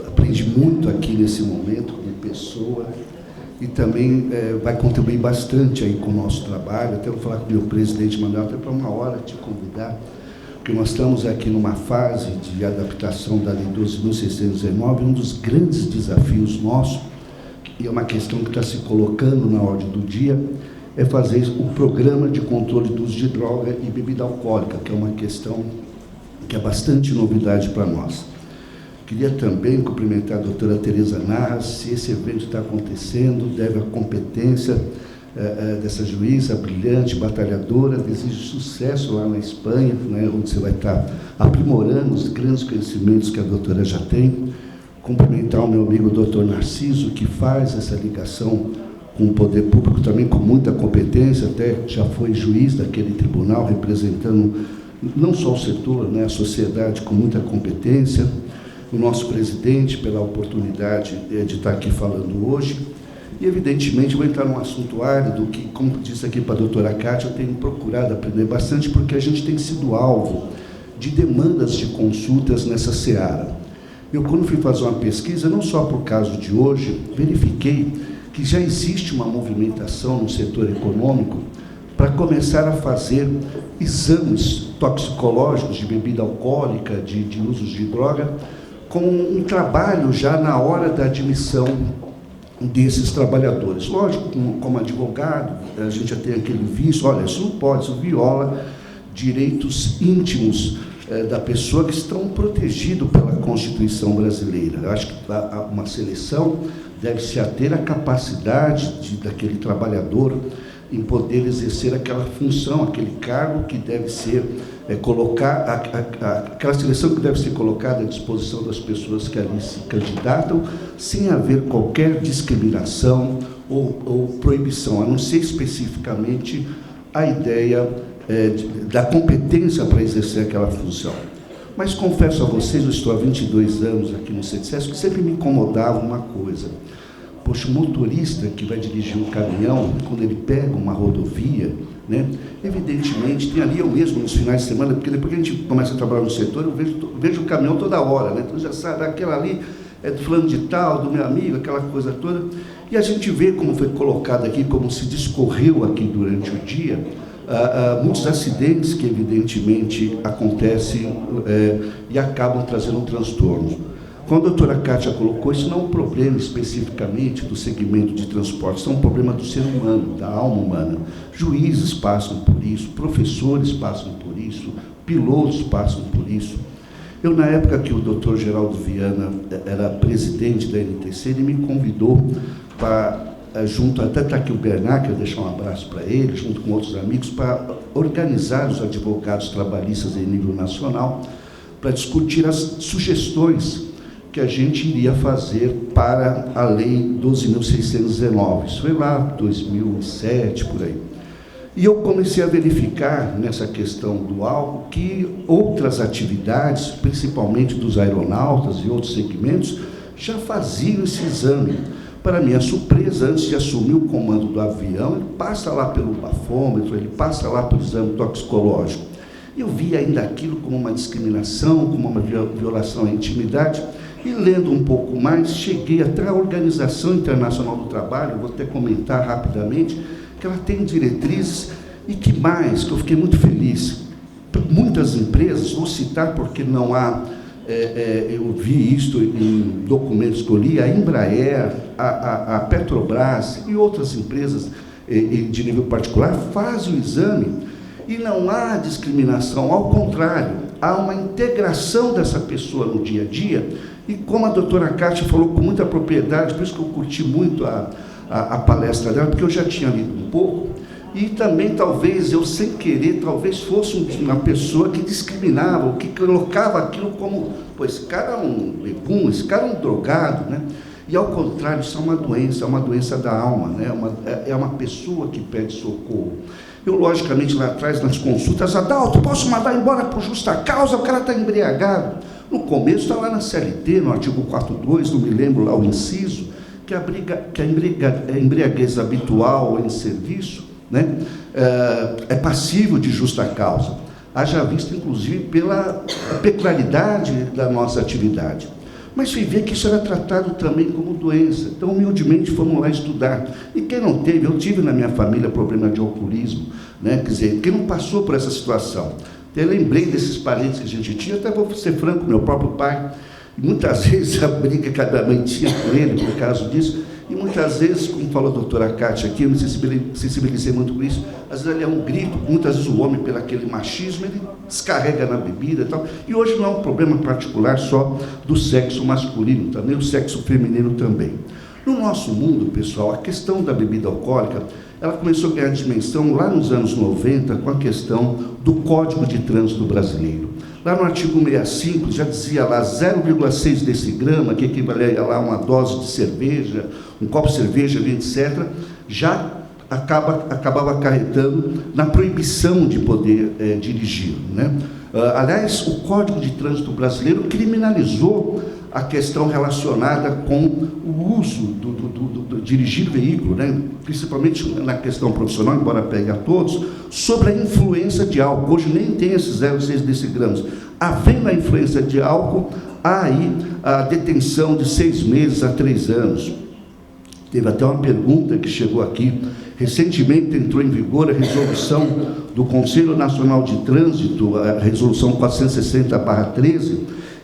Aprendi muito aqui nesse momento como pessoa e também vai contribuir bastante aí com o nosso trabalho. Até vou falar com o meu presidente Manuel, até para uma hora te convidar, porque nós estamos aqui numa fase de adaptação da Lei 12.619, um dos grandes desafios nossos, e é uma questão que está se colocando na ordem do dia, é fazer o programa de controle do uso de droga e bebida alcoólica, que é uma questão que é bastante novidade para nós. Queria também cumprimentar a doutora Tereza Narras. Se esse evento está acontecendo, deve a competência dessa juíza brilhante, batalhadora. Desejo sucesso lá na Espanha, né, onde você vai estar aprimorando os grandes conhecimentos que a doutora já tem. Cumprimentar o meu amigo doutor Narciso, que faz essa ligação com o poder público também com muita competência, até já foi juiz daquele tribunal, representando não só o setor, né, a sociedade com muita competência. O nosso presidente, pela oportunidade de estar aqui falando hoje. E, evidentemente, vou entrar num assunto árido que, como disse aqui para a doutora Kátia, eu tenho procurado aprender bastante, porque a gente tem sido alvo de demandas de consultas nessa seara. Eu, quando fui fazer uma pesquisa, não só por caso de hoje, verifiquei que já existe uma movimentação no setor econômico para começar a fazer exames toxicológicos de bebida alcoólica, de usos de droga, com um trabalho já na hora da admissão desses trabalhadores. Lógico, como advogado, a gente já tem aquele vício, olha, isso não pode, isso viola direitos íntimos da pessoa que estão protegidos pela Constituição brasileira. Eu acho que uma seleção deve se ater à capacidade daquele trabalhador em poder exercer aquela função, aquele cargo que deve ser aquela seleção que deve ser colocada à disposição das pessoas que ali se candidatam, sem haver qualquer discriminação ou proibição, a não ser especificamente a ideia da competência para exercer aquela função. Mas confesso a vocês, eu estou há 22 anos aqui no CETSESC, que sempre me incomodava uma coisa. Poxa, o motorista que vai dirigir um caminhão, quando ele pega uma rodovia, né, evidentemente, tem ali eu mesmo nos finais de semana, porque depois que a gente começa a trabalhar no setor, eu vejo o caminhão toda hora, né, então já sabe, daquela ali é do fulano de tal, do meu amigo, aquela coisa toda, e a gente vê como foi colocado aqui, como se discorreu aqui durante o dia, muitos acidentes que evidentemente acontecem e acabam trazendo um transtorno. Como a doutora Kátia colocou, isso não é um problema especificamente do segmento de transporte, isso é um problema do ser humano, da alma humana. Juízes passam por isso, professores passam por isso, pilotos passam por isso. Eu, na época que o doutor Geraldo Viana era presidente da NTC, ele me convidou para, junto, até está aqui o Bernard, quero deixar um abraço para ele, junto com outros amigos, para organizar os advogados trabalhistas em nível nacional, para discutir as sugestões que a gente iria fazer para a Lei 12.619. Isso foi lá, 2007, por aí. E eu comecei a verificar, nessa questão do álcool, que outras atividades, principalmente dos aeronautas e outros segmentos, já faziam esse exame. Para minha surpresa, antes de assumir o comando do avião, ele passa lá pelo bafômetro, ele passa lá pelo exame toxicológico. Eu vi ainda aquilo como uma discriminação, como uma violação à intimidade, e lendo um pouco mais, cheguei até a Organização Internacional do Trabalho, vou até comentar rapidamente, que ela tem diretrizes, e que mais, que eu fiquei muito feliz. Muitas empresas, vou citar porque não há, eu vi isto em documentos que eu li, a Embraer, a Petrobras e outras empresas de nível particular fazem o exame, e não há discriminação, ao contrário, há uma integração dessa pessoa no dia a dia. E como a doutora Kátia falou com muita propriedade, por isso que eu curti muito a palestra dela, porque eu já tinha lido um pouco, e também talvez eu, sem querer, talvez fosse uma pessoa que discriminava, ou que colocava aquilo como, pô, esse cara é um bebum, esse cara é um drogado, né? E ao contrário, isso é uma doença da alma, né? É uma pessoa que pede socorro. Eu, logicamente, lá atrás, nas consultas, Adalto, posso mandar embora por justa causa, o cara está embriagado. No começo, está lá na CLT, no artigo 4.2, não me lembro lá o inciso, que a embriaguez habitual em serviço, né, é passível de justa causa. Haja visto, inclusive, pela peculiaridade da nossa atividade. Mas fui ver que isso era tratado também como doença. Então, humildemente, fomos lá estudar. E quem não teve, eu tive na minha família problema de alcoolismo, né? Quer dizer, quem não passou por essa situação. Eu lembrei desses parentes que a gente tinha, até vou ser franco, meu próprio pai. E muitas vezes a briga que a minha mãe tinha com ele, por causa disso, e muitas vezes, como falou a doutora Kátia aqui, eu me sensibilizei muito com isso, às vezes ele é um grito, muitas vezes o homem, pelo aquele machismo, ele descarrega na bebida e tal. E hoje não é um problema particular só do sexo masculino, também o sexo feminino também. No nosso mundo, pessoal, a questão da bebida alcoólica, ela começou a ganhar dimensão lá nos anos 90 com a questão do Código de Trânsito Brasileiro. Lá no artigo 65, já dizia lá 0,6 decigrama, que equivalia lá a uma dose de cerveja, um copo de cerveja, etc., já acabava acarretando na proibição de poder dirigir, né? Aliás, o Código de Trânsito Brasileiro criminalizou a questão relacionada com o uso do dirigir veículo, né? Principalmente na questão profissional, embora pegue a todos, sobre a influência de álcool. Hoje nem tem esses 0,6 decigramas. Havendo a influência de álcool, há aí a detenção de 6 meses a 3 anos. Teve até uma pergunta que chegou aqui. Recentemente entrou em vigor a resolução do Conselho Nacional de Trânsito, a resolução 460/13,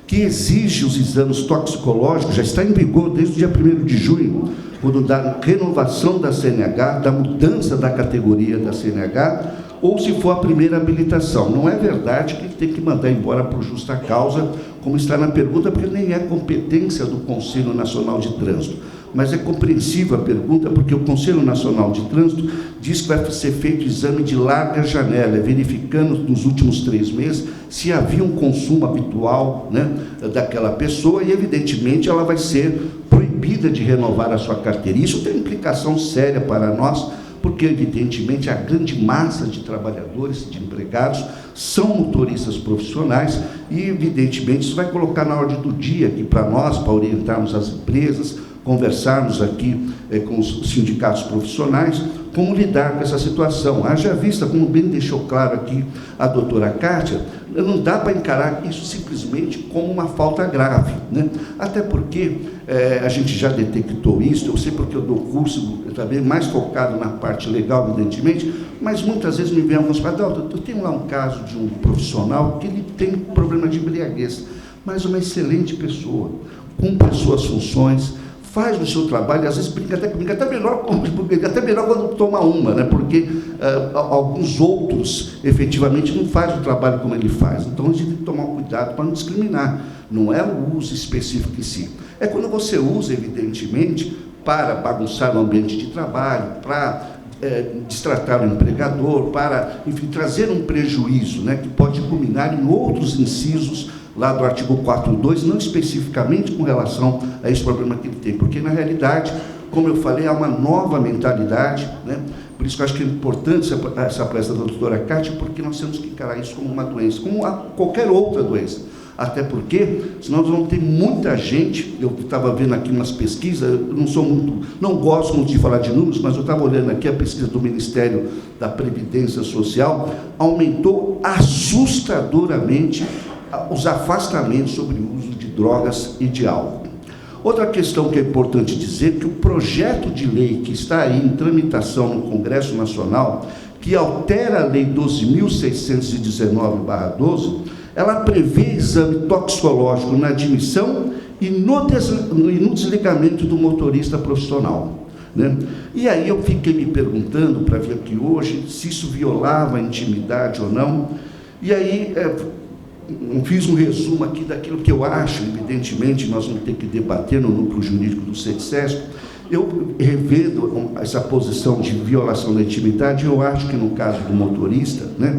que exige os exames toxicológicos, já está em vigor desde o dia 1º de junho, quando da renovação da CNH, da mudança da categoria da CNH, ou se for a primeira habilitação. Não é verdade que tem que mandar embora por justa causa, como está na pergunta, porque nem é competência do Conselho Nacional de Trânsito. Mas é compreensível a pergunta, porque o Conselho Nacional de Trânsito diz que vai ser feito exame de larga janela, verificando nos últimos 3 meses se havia um consumo habitual, né, daquela pessoa, e evidentemente ela vai ser proibida de renovar a sua carteira. Isso tem implicação séria para nós, porque evidentemente a grande massa de trabalhadores, de empregados, são motoristas profissionais, e evidentemente isso vai colocar na ordem do dia aqui para nós, para orientarmos as empresas, conversarmos aqui com os sindicatos profissionais, como lidar com essa situação. Haja vista, como bem deixou claro aqui a doutora Kátia, não dá para encarar isso simplesmente como uma falta grave, né? Até porque a gente já detectou isso, eu sei porque eu dou curso também mais focado na parte legal, evidentemente, mas muitas vezes me vem alguns falar, eu tenho lá um caso de um profissional que ele tem problema de embriaguez, mas uma excelente pessoa, cumpre as suas funções, faz o seu trabalho, e às vezes brinca até melhor quando toma uma, né? Porque alguns outros, efetivamente, não fazem o trabalho como ele faz. Então, a gente tem que tomar cuidado para não discriminar. Não é o uso específico em si. É quando você usa, evidentemente, para bagunçar o ambiente de trabalho, para destratar o empregador, para, enfim, trazer um prejuízo, né, que pode culminar em outros incisos lá do artigo 4.2, não especificamente com relação a esse problema que ele tem, porque, na realidade, como eu falei, há uma nova mentalidade, né? Por isso que eu acho que é importante essa palestra da doutora Kátia, porque nós temos que encarar isso como uma doença, como qualquer outra doença. Até porque, senão nós vamos ter muita gente, eu estava vendo aqui umas pesquisas, eu não gosto muito de falar de números, mas eu estava olhando aqui a pesquisa do Ministério da Previdência Social, aumentou assustadoramente os afastamentos sobre o uso de drogas e de álcool. Outra questão que é importante dizer, que o projeto de lei que está aí em tramitação no Congresso Nacional, que altera a Lei 12.619/12, ela prevê exame toxicológico na admissão e no desligamento do motorista profissional, né? E aí eu fiquei me perguntando, para ver aqui hoje, se isso violava a intimidade ou não. E aí fiz um resumo aqui daquilo que eu acho, evidentemente, nós vamos ter que debater no núcleo jurídico do CETSESP. Eu revendo essa posição de violação da intimidade, eu acho que no caso do motorista, né,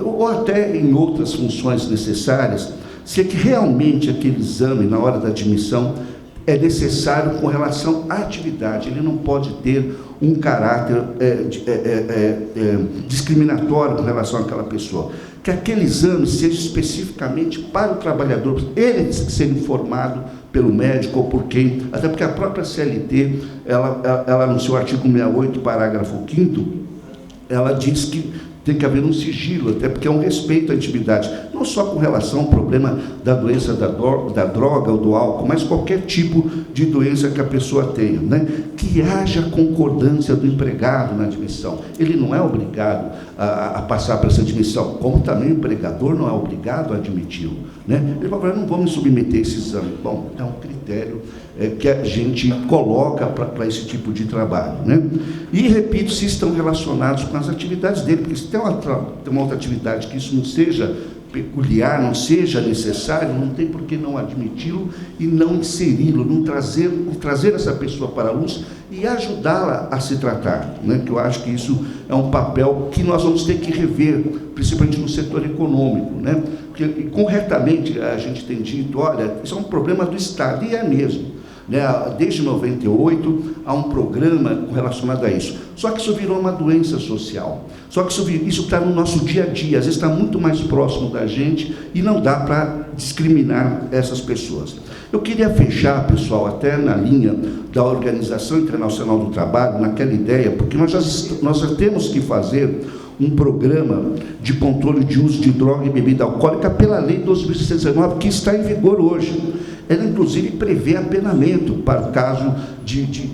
ou até em outras funções necessárias, se é que realmente aquele exame, na hora da admissão, é necessário com relação à atividade, ele não pode ter um caráter discriminatório com relação àquela pessoa. Que aquele exame seja especificamente para o trabalhador, ele ser informado pelo médico ou por quem, até porque a própria CLT, ela no seu artigo 68, parágrafo 5º, ela diz que tem que haver um sigilo, até porque é um respeito à intimidade, não só com relação ao problema da doença da droga ou do álcool, mas qualquer tipo de doença que a pessoa tenha, né? Que haja concordância do empregado na admissão. Ele não é obrigado a passar para essa admissão, como também o empregador não é obrigado a admiti-lo, né? Ele vai falar, não vou me submeter a esse exame. Bom, é um critério que a gente coloca para esse tipo de trabalho, né? E, repito, se estão relacionados com as atividades dele, porque se tem uma outra atividade que isso não seja peculiar, não seja necessário, não tem por que não admiti-lo e não inseri-lo, não trazer essa pessoa para a luz e ajudá-la a se tratar, né? Que eu acho que isso é um papel que nós vamos ter que rever, principalmente no setor econômico, né? Porque corretamente a gente tem dito, olha, isso é um problema do Estado, e é mesmo. Desde 98 há um programa relacionado a isso. Só que isso virou uma doença social. Só que isso está no nosso dia a dia, às vezes está muito mais próximo da gente e não dá para discriminar essas pessoas. Eu queria fechar, pessoal, até na linha da Organização Internacional do Trabalho, naquela ideia, porque nós já temos que fazer um programa de controle de uso de droga e bebida alcoólica pela Lei 12.619, que está em vigor hoje. Ela, inclusive, prevê apenamento para o caso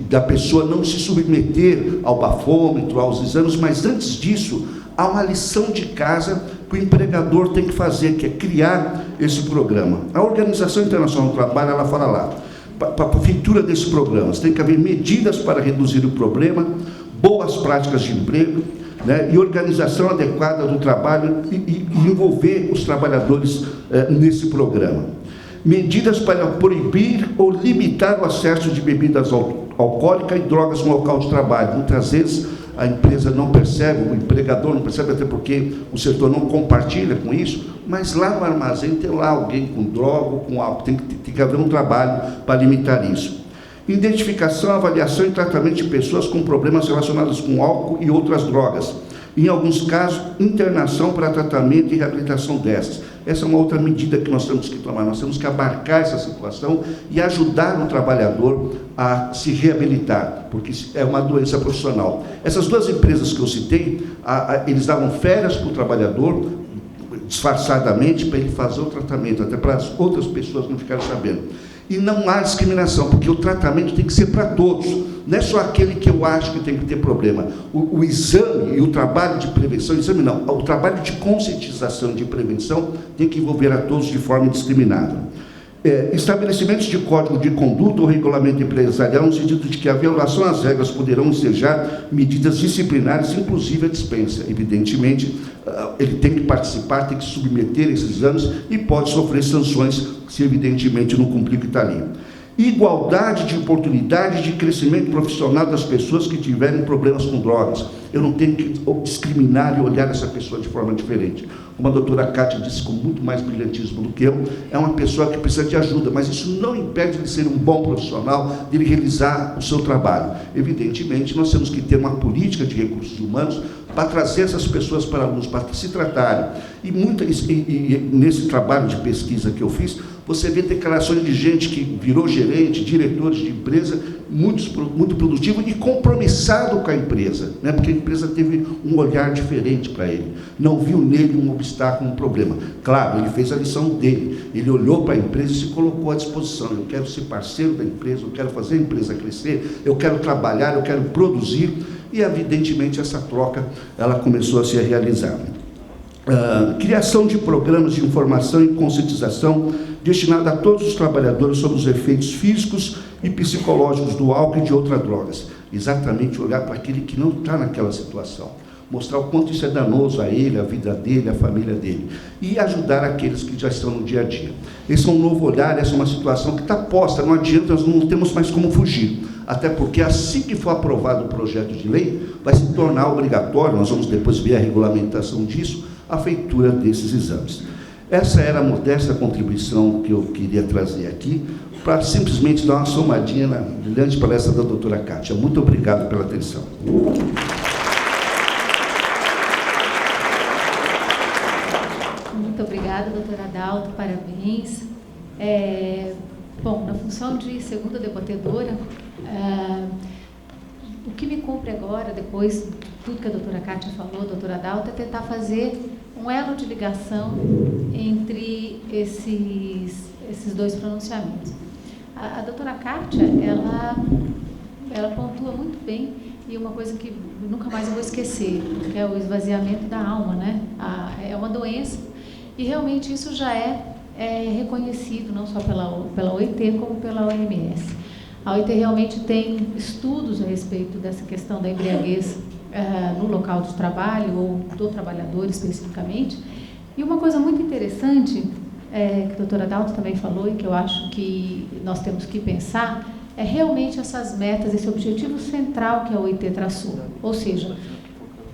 da pessoa não se submeter ao bafômetro, aos exames, mas antes disso, há uma lição de casa que o empregador tem que fazer, que é criar esse programa. A Organização Internacional do Trabalho, ela fala lá, para a feitura desses programas, tem que haver medidas para reduzir o problema, boas práticas de emprego, né, e organização adequada do trabalho e envolver os trabalhadores nesse programa. Medidas para proibir ou limitar o acesso de bebidas alcoólicas e drogas no local de trabalho. Muitas vezes a empresa não percebe, o empregador não percebe, até porque o setor não compartilha com isso, mas lá no armazém tem lá alguém com droga ou com álcool, tem que haver um trabalho para limitar isso. Identificação, avaliação e tratamento de pessoas com problemas relacionados com álcool e outras drogas. Em alguns casos, internação para tratamento e reabilitação dessas. Essa é uma outra medida que nós temos que tomar. Nós temos que abarcar essa situação e ajudar o trabalhador a se reabilitar, porque é uma doença profissional. Essas duas empresas que eu citei, eles davam férias para o trabalhador, disfarçadamente, para ele fazer o tratamento, até para as outras pessoas não ficarem sabendo. E não há discriminação, porque o tratamento tem que ser para todos, não é só aquele que eu acho que tem que ter problema. O exame e o trabalho de prevenção, o trabalho de conscientização de prevenção tem que envolver a todos de forma indiscriminada. Estabelecimentos de código de conduta ou regulamento empresarial, no sentido de que a violação às regras poderão ensejar medidas disciplinares, inclusive a dispensa. Evidentemente, ele tem que participar, tem que submeter esses exames e pode sofrer sanções se evidentemente não cumprir o que está ali. Igualdade de oportunidade de crescimento profissional das pessoas que tiverem problemas com drogas. Eu não tenho que discriminar e olhar essa pessoa de forma diferente. Como a doutora Kátia disse com muito mais brilhantismo do que eu, é uma pessoa que precisa de ajuda, mas isso não impede de ser um bom profissional, de ele realizar o seu trabalho. Evidentemente, nós temos que ter uma política de recursos humanos para trazer essas pessoas para a luz, para se tratarem. E nesse trabalho de pesquisa que eu fiz, você vê declarações de gente que virou gerente, diretores de empresa, muito produtivo e compromissado com a empresa, né? Porque a empresa teve um olhar diferente para ele, não viu nele um obstáculo, um problema. Claro, ele fez a lição dele, ele olhou para a empresa e se colocou à disposição. Eu quero ser parceiro da empresa, eu quero fazer a empresa crescer, eu quero trabalhar, eu quero produzir, e evidentemente essa troca ela começou a ser realizada. Criação de programas de informação e conscientização destinada a todos os trabalhadores sobre os efeitos físicos e psicológicos do álcool e de outras drogas. Exatamente olhar para aquele que não está naquela situação. Mostrar o quanto isso é danoso a ele, a vida dele, a família dele. E ajudar aqueles que já estão no dia a dia. Esse é um novo olhar, essa é uma situação que está posta, não adianta, nós não temos mais como fugir. Até porque assim que for aprovado o projeto de lei, vai se tornar obrigatório, nós vamos depois ver a regulamentação disso, a feitura desses exames. Essa era a modesta contribuição que eu queria trazer aqui, para simplesmente dar uma somadinha na brilhante palestra da doutora Kátia. Muito obrigado pela atenção. Muito obrigada, doutora Adalto, parabéns. Bom, na função de segunda debatedora, o que me cumpre agora, depois de tudo que a doutora Kátia falou, doutora Adalto, é tentar fazer um elo de ligação entre esses dois pronunciamentos. A doutora Kátia, ela pontua muito bem, e uma coisa que nunca mais eu vou esquecer, que é o esvaziamento da alma, né? É uma doença, e realmente isso já é reconhecido, não só pela OIT, como pela OMS. A OIT realmente tem estudos a respeito dessa questão da embriaguez no local de trabalho, ou do trabalhador especificamente. E uma coisa muito interessante, que a doutora Adalto também falou, e que eu acho que nós temos que pensar, é realmente essas metas, esse objetivo central que a OIT traçou. Ou seja,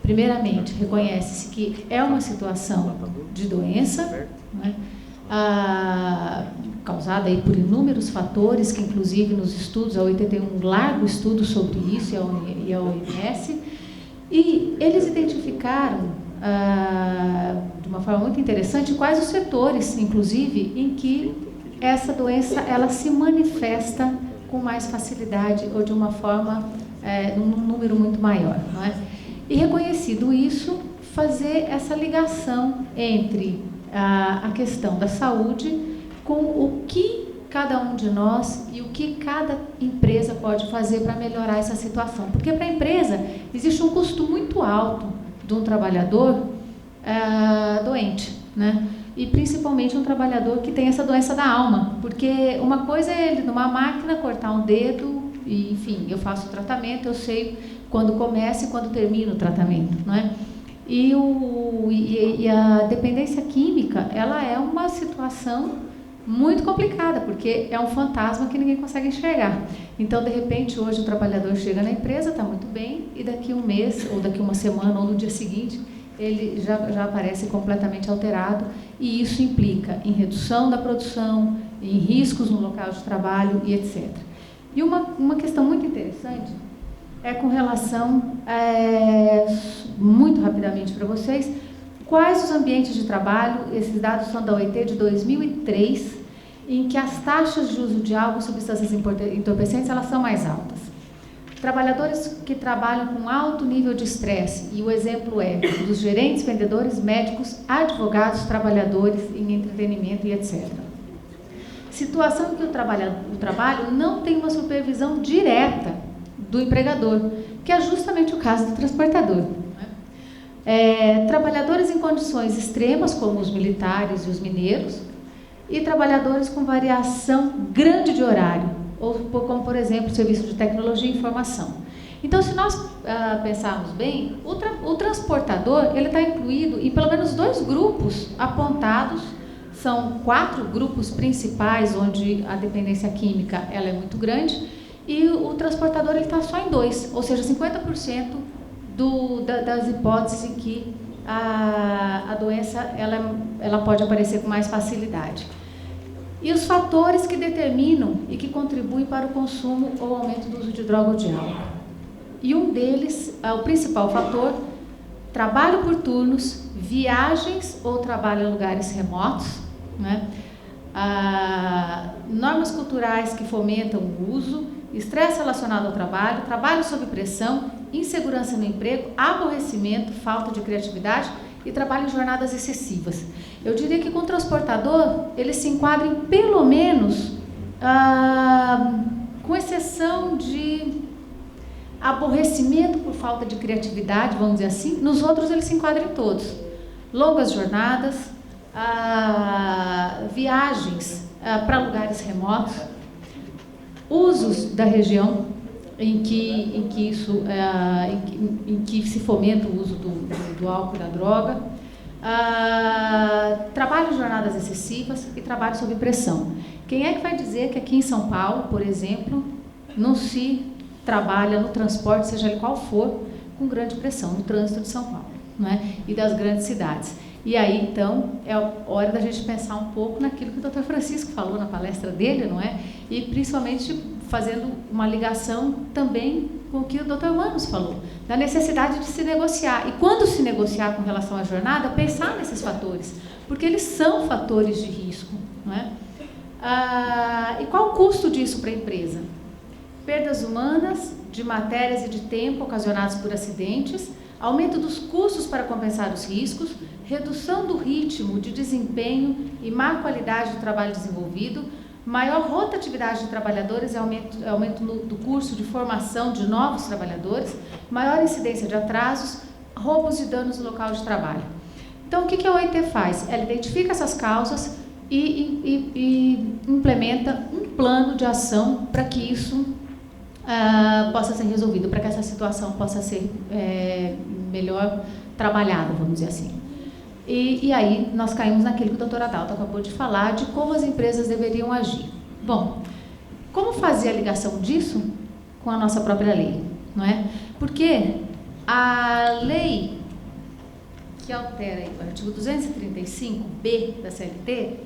primeiramente, reconhece-se que é uma situação de doença, né, causada aí por inúmeros fatores, que inclusive nos estudos, a OIT tem um largo estudo sobre isso, e a OMS, e eles identificaram, de uma forma muito interessante, quais os setores, inclusive, em que essa doença ela se manifesta com mais facilidade ou de uma forma, num número muito maior, não é? E reconhecido isso, fazer essa ligação entre a questão da saúde com o que cada um de nós e o que cada empresa pode fazer para melhorar essa situação. Porque para a empresa existe um custo muito alto de um trabalhador doente, né? E principalmente um trabalhador que tem essa doença da alma, porque uma coisa é ele numa máquina cortar um dedo, e enfim, eu faço o tratamento, eu sei quando começa e quando termina o tratamento, não é? E a dependência química, ela é uma situação muito complicada, porque é um fantasma que ninguém consegue enxergar. Então, de repente, hoje o trabalhador chega na empresa, está muito bem, e daqui um mês, ou daqui uma semana, ou no dia seguinte, ele já aparece completamente alterado, e isso implica em redução da produção, em riscos no local de trabalho e etc. E uma questão muito interessante é com relação, muito rapidamente para vocês, quais os ambientes de trabalho, esses dados são da OIT de 2003, em que as taxas de uso de álcool e substâncias entorpecentes elas são mais altas. Trabalhadores que trabalham com alto nível de estresse, e o exemplo é dos gerentes, vendedores, médicos, advogados, trabalhadores em entretenimento e etc. Situação em que o trabalho não tem uma supervisão direta do empregador, que é justamente o caso do transportador. Trabalhadores em condições extremas, como os militares e os mineiros, e trabalhadores com variação grande de horário, ou como, por exemplo, serviço de tecnologia e informação. Então, se nós pensarmos bem, o transportador ele está incluído em pelo menos 2 grupos apontados. São 4 grupos principais onde a dependência química ela é muito grande, e o transportador está só em 2, ou seja, 50% das hipóteses em que a doença ela pode aparecer com mais facilidade. E os fatores que determinam e que contribuem para o consumo ou aumento do uso de droga ou de álcool. E um deles, o principal fator, trabalho por turnos, viagens ou trabalho em lugares remotos, né? Normas culturais que fomentam o uso, estresse relacionado ao trabalho, trabalho sob pressão, insegurança no emprego, aborrecimento, falta de criatividade e trabalho em jornadas excessivas. Eu diria que com o transportador, ele se enquadra em pelo menos, com exceção de aborrecimento por falta de criatividade, vamos dizer assim, nos outros ele se enquadra em todos. Longas jornadas, viagens para lugares remotos, usos da região em que se fomenta o uso do álcool e da droga, trabalho em jornadas excessivas e trabalho sob pressão. Quem é que vai dizer que aqui em São Paulo, por exemplo, não se trabalha no transporte, seja ele qual for, com grande pressão, no trânsito de São Paulo, não é? E das grandes cidades. E aí, então, é hora da gente pensar um pouco naquilo que o Dr. Francisco falou na palestra dele, não é? E principalmente fazendo uma ligação também com o que o Dr. Manos falou, da necessidade de se negociar. E quando se negociar com relação à jornada, pensar nesses fatores, porque eles são fatores de risco, não é? E qual o custo disso para a empresa? Perdas humanas, de matérias e de tempo ocasionados por acidentes, aumento dos custos para compensar os riscos, redução do ritmo de desempenho e má qualidade do trabalho desenvolvido, maior rotatividade de trabalhadores e aumento do curso de formação de novos trabalhadores, maior incidência de atrasos, roubos e danos no local de trabalho. Então, o que a OIT faz? Ela identifica essas causas e implementa um plano de ação para que isso possa ser resolvido, para que essa situação possa ser melhor trabalhada, vamos dizer assim. E aí nós caímos naquilo que o Dr. Adalto acabou de falar, de como as empresas deveriam agir. Bom, como fazer a ligação disso com a nossa própria lei, não é? Porque a lei que altera o artigo 235B da CLT,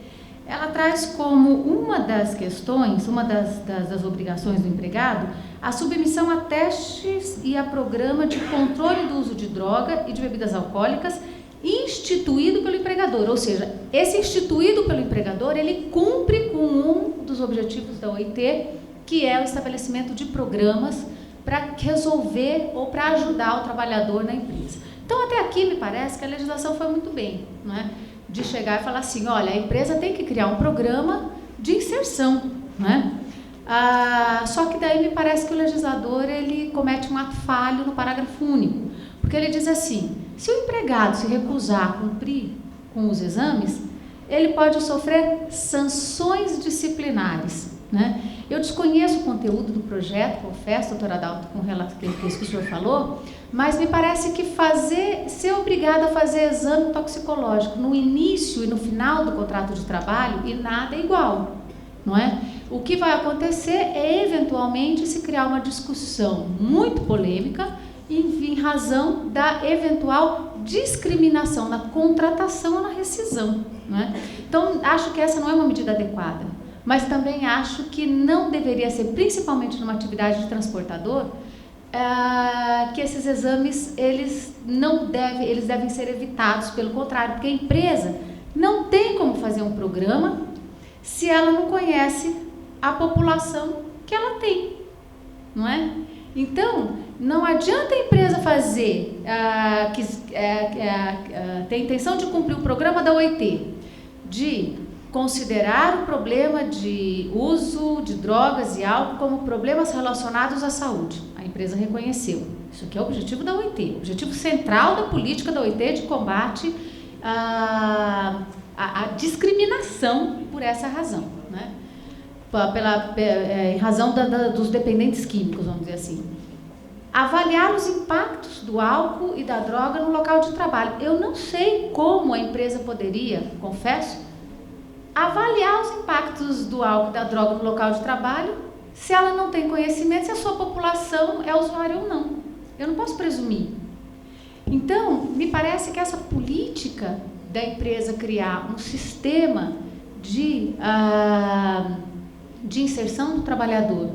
ela traz como uma das questões, uma das obrigações do empregado, a submissão a testes e a programa de controle do uso de droga e de bebidas alcoólicas instituído pelo empregador, ou seja, esse instituído pelo empregador, ele cumpre com um dos objetivos da OIT, que é o estabelecimento de programas para resolver ou para ajudar o trabalhador na empresa. Então, até aqui, me parece que a legislação foi muito bem, não é? De chegar e falar assim, olha, a empresa tem que criar um programa de inserção, né? Só que daí me parece que o legislador ele comete um ato falho no parágrafo único, porque ele diz assim, se o empregado se recusar a cumprir com os exames, ele pode sofrer sanções disciplinares, né? Eu desconheço o conteúdo do projeto, confesso, doutora Adalto, com relação a isso que o senhor falou, mas me parece que ser obrigado a fazer exame toxicológico no início e no final do contrato de trabalho e nada é igual, não é? O que vai acontecer é, eventualmente, se criar uma discussão muito polêmica em razão da eventual discriminação na contratação ou na rescisão, não é? Então, acho que essa não é uma medida adequada, mas também acho que não deveria ser, principalmente numa atividade de transportador, que esses exames eles devem ser evitados, pelo contrário, porque a empresa não tem como fazer um programa se ela não conhece a população que ela tem, não é? Então, não adianta a empresa fazer, ter a intenção de cumprir o programa da OIT, de considerar o problema de uso de drogas e álcool como problemas relacionados à saúde. A empresa reconheceu. Isso aqui é o objetivo da OIT, o objetivo central da política da OIT de combate a discriminação por essa razão, né? Em razão dos dependentes químicos, vamos dizer assim. Avaliar os impactos do álcool e da droga no local de trabalho. Eu não sei como a empresa poderia, confesso, avaliar os impactos do álcool e da droga no local de trabalho se ela não tem conhecimento se a sua população é usuária ou não. Eu não posso presumir. Então, me parece que essa política da empresa criar um sistema de inserção do trabalhador,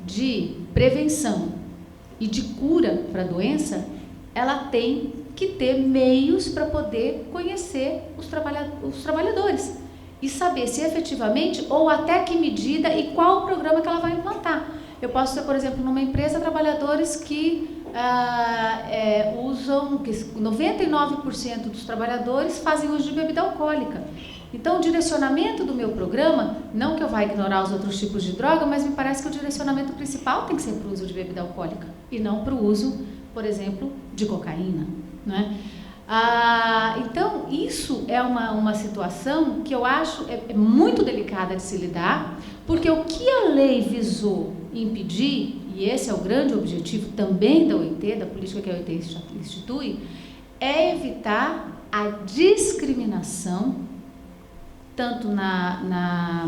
de prevenção e de cura para a doença, ela tem que ter meios para poder conhecer os trabalhadores e saber se efetivamente ou até que medida e qual o programa que ela vai implantar. Eu posso ter, por exemplo, numa empresa, trabalhadores que usam, que 99% dos trabalhadores fazem uso de bebida alcoólica. Então, o direcionamento do meu programa, não que eu vá ignorar os outros tipos de droga, mas me parece que o direcionamento principal tem que ser para o uso de bebida alcoólica e não para o uso, por exemplo, de cocaína, né? Então, isso é uma situação que eu acho é muito delicada de se lidar, porque o que a lei visou impedir, e esse é o grande objetivo também da OIT, da política que a OIT institui, é evitar a discriminação, tanto na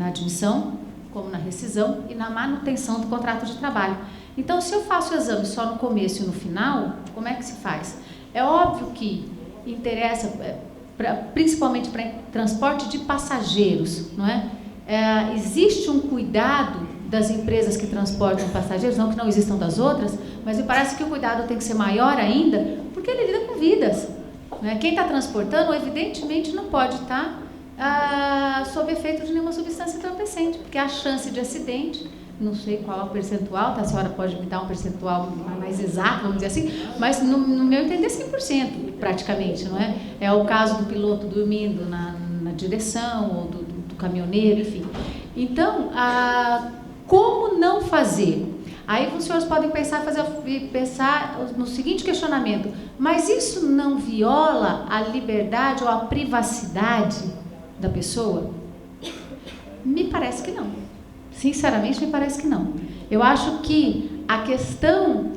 admissão, como na rescisão e na manutenção do contrato de trabalho. Então, se eu faço o exame só no começo e no final, como é que se faz? É óbvio que interessa, principalmente para transporte de passageiros, não é? Existe um cuidado das empresas que transportam passageiros, não que não existam das outras, mas me parece que o cuidado tem que ser maior ainda, porque ele lida com vidas, né? Quem está transportando, evidentemente, não pode estar sob efeito de nenhuma substância entorpecente, porque a chance de acidente, não sei qual é o percentual, tá? A senhora pode me dar um percentual mais exato, vamos dizer assim, mas no meu entender 100% praticamente, não é? É o caso do piloto dormindo na direção, ou do caminhoneiro, enfim. Então, como não fazer? Aí os senhores podem pensar no seguinte questionamento: mas isso não viola a liberdade ou a privacidade da pessoa? Me parece que não. Sinceramente, me parece que não. Eu acho que a questão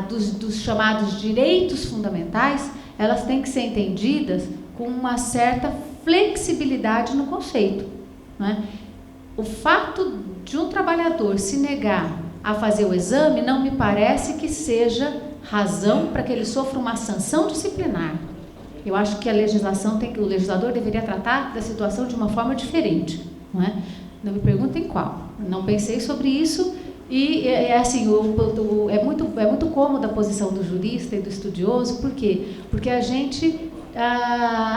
dos chamados direitos fundamentais, elas têm que ser entendidas com uma certa flexibilidade no conceito, né? O fato de um trabalhador se negar a fazer o exame não me parece que seja razão para que ele sofra uma sanção disciplinar. Eu acho que o legislador deveria tratar da situação de uma forma diferente, não é? Não me perguntem qual. Não pensei sobre isso e assim, é muito cômoda a posição do jurista e do estudioso. Por quê? Porque a gente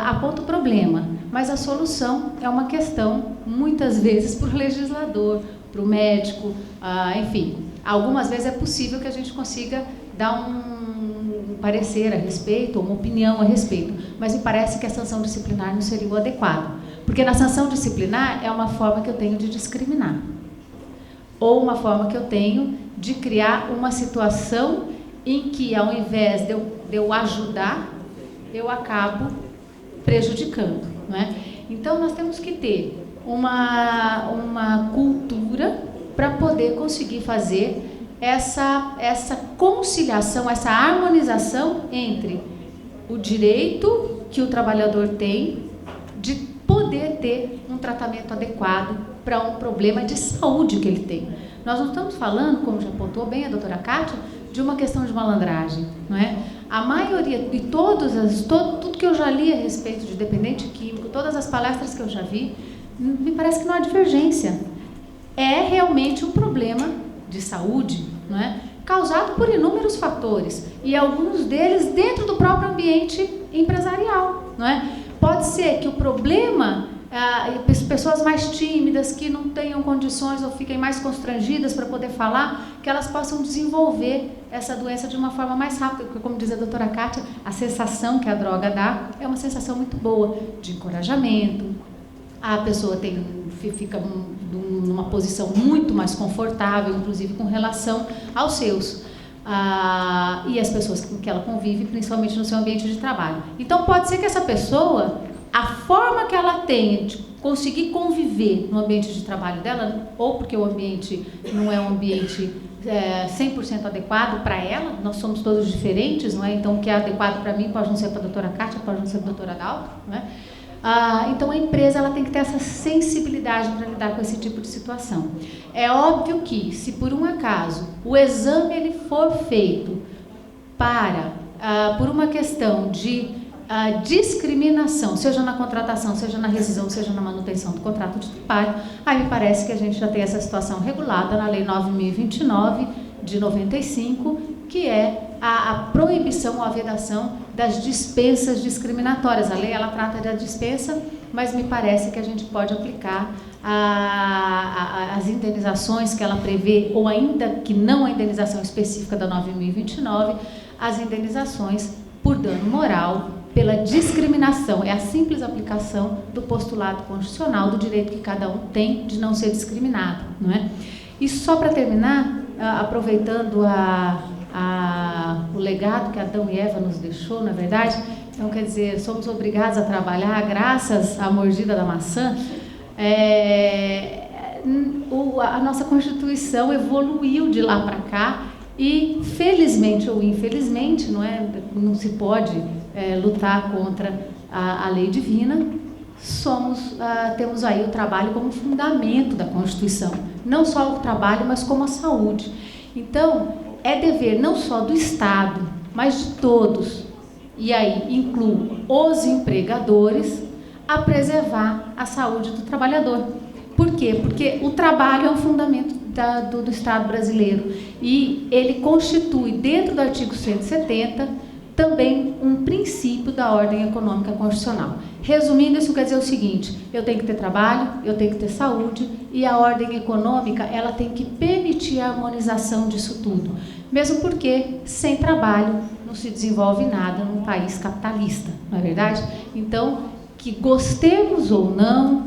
aponta o problema, mas a solução é uma questão, muitas vezes, para o legislador, para o médico, enfim. Algumas vezes é possível que a gente consiga dar um parecer a respeito, ou uma opinião a respeito, mas me parece que a sanção disciplinar não seria o adequado, porque na sanção disciplinar é uma forma que eu tenho de discriminar, ou uma forma que eu tenho de criar uma situação em que, ao invés de eu ajudar, eu acabo prejudicando, não é? Então, nós temos que ter uma cultura para poder conseguir fazer essa conciliação, essa harmonização entre o direito que o trabalhador tem de poder ter um tratamento adequado para um problema de saúde que ele tem. Nós não estamos falando, como já apontou bem a doutora Kátia, de uma questão de malandragem, não é? A maioria de tudo que eu já li a respeito de dependente químico, todas as palestras que eu já vi, me parece que não há divergência. É realmente um problema de saúde, não é? Causado por inúmeros fatores, e alguns deles dentro do próprio ambiente empresarial, não é? Pode ser que o problema, pessoas mais tímidas, que não tenham condições ou fiquem mais constrangidas para poder falar, que elas possam desenvolver essa doença de uma forma mais rápida, porque, como diz a doutora Kátia, a sensação que a droga dá é uma sensação muito boa, de encorajamento, a pessoa fica numa posição muito mais confortável, inclusive com relação aos seus, e as pessoas com que ela convive, principalmente no seu ambiente de trabalho. Então, pode ser que essa pessoa a forma que ela tem de conseguir conviver no ambiente de trabalho dela, ou porque o ambiente não é um ambiente 100% adequado para ela, nós somos todos diferentes, não é? Então, o que é adequado para mim pode não ser para a doutora Kátia, pode não ser para a doutora Dalva, não é? Então, a empresa ela tem que ter essa sensibilidade para lidar com esse tipo de situação. É óbvio que, se por um acaso o exame ele for feito por uma questão de discriminação, seja na contratação, seja na rescisão, seja na manutenção do contrato de trabalho, aí me parece que a gente já tem essa situação regulada na Lei 9.029 de 95, que é a proibição ou a vedação das dispensas discriminatórias. A lei ela trata da dispensa, mas me parece que a gente pode aplicar as indenizações que ela prevê, ou ainda que não a indenização específica da 9.029, as indenizações por dano moral, pela discriminação. É a simples aplicação do postulado constitucional do direito que cada um tem de não ser discriminado, não é? E só para terminar, aproveitando o legado que Adão e Eva nos deixou, na verdade, então quer dizer, somos obrigados a trabalhar graças à mordida da maçã. A nossa Constituição evoluiu de lá para cá e, felizmente ou infelizmente, não se pode lutar contra a lei divina. Temos aí o trabalho como fundamento da Constituição, não só o trabalho, mas como a saúde. Então, é dever não só do Estado, mas de todos, e aí incluo os empregadores, a preservar a saúde do trabalhador. Por quê? Porque o trabalho é um fundamento do Estado brasileiro e ele constitui, dentro do artigo 170, também um princípio da ordem econômica constitucional. Resumindo, isso quer dizer o seguinte: eu tenho que ter trabalho, eu tenho que ter saúde, e a ordem econômica ela tem que permitir a harmonização disso tudo. Mesmo porque, sem trabalho, não se desenvolve nada num país capitalista, não é verdade? Então, que gostemos ou não,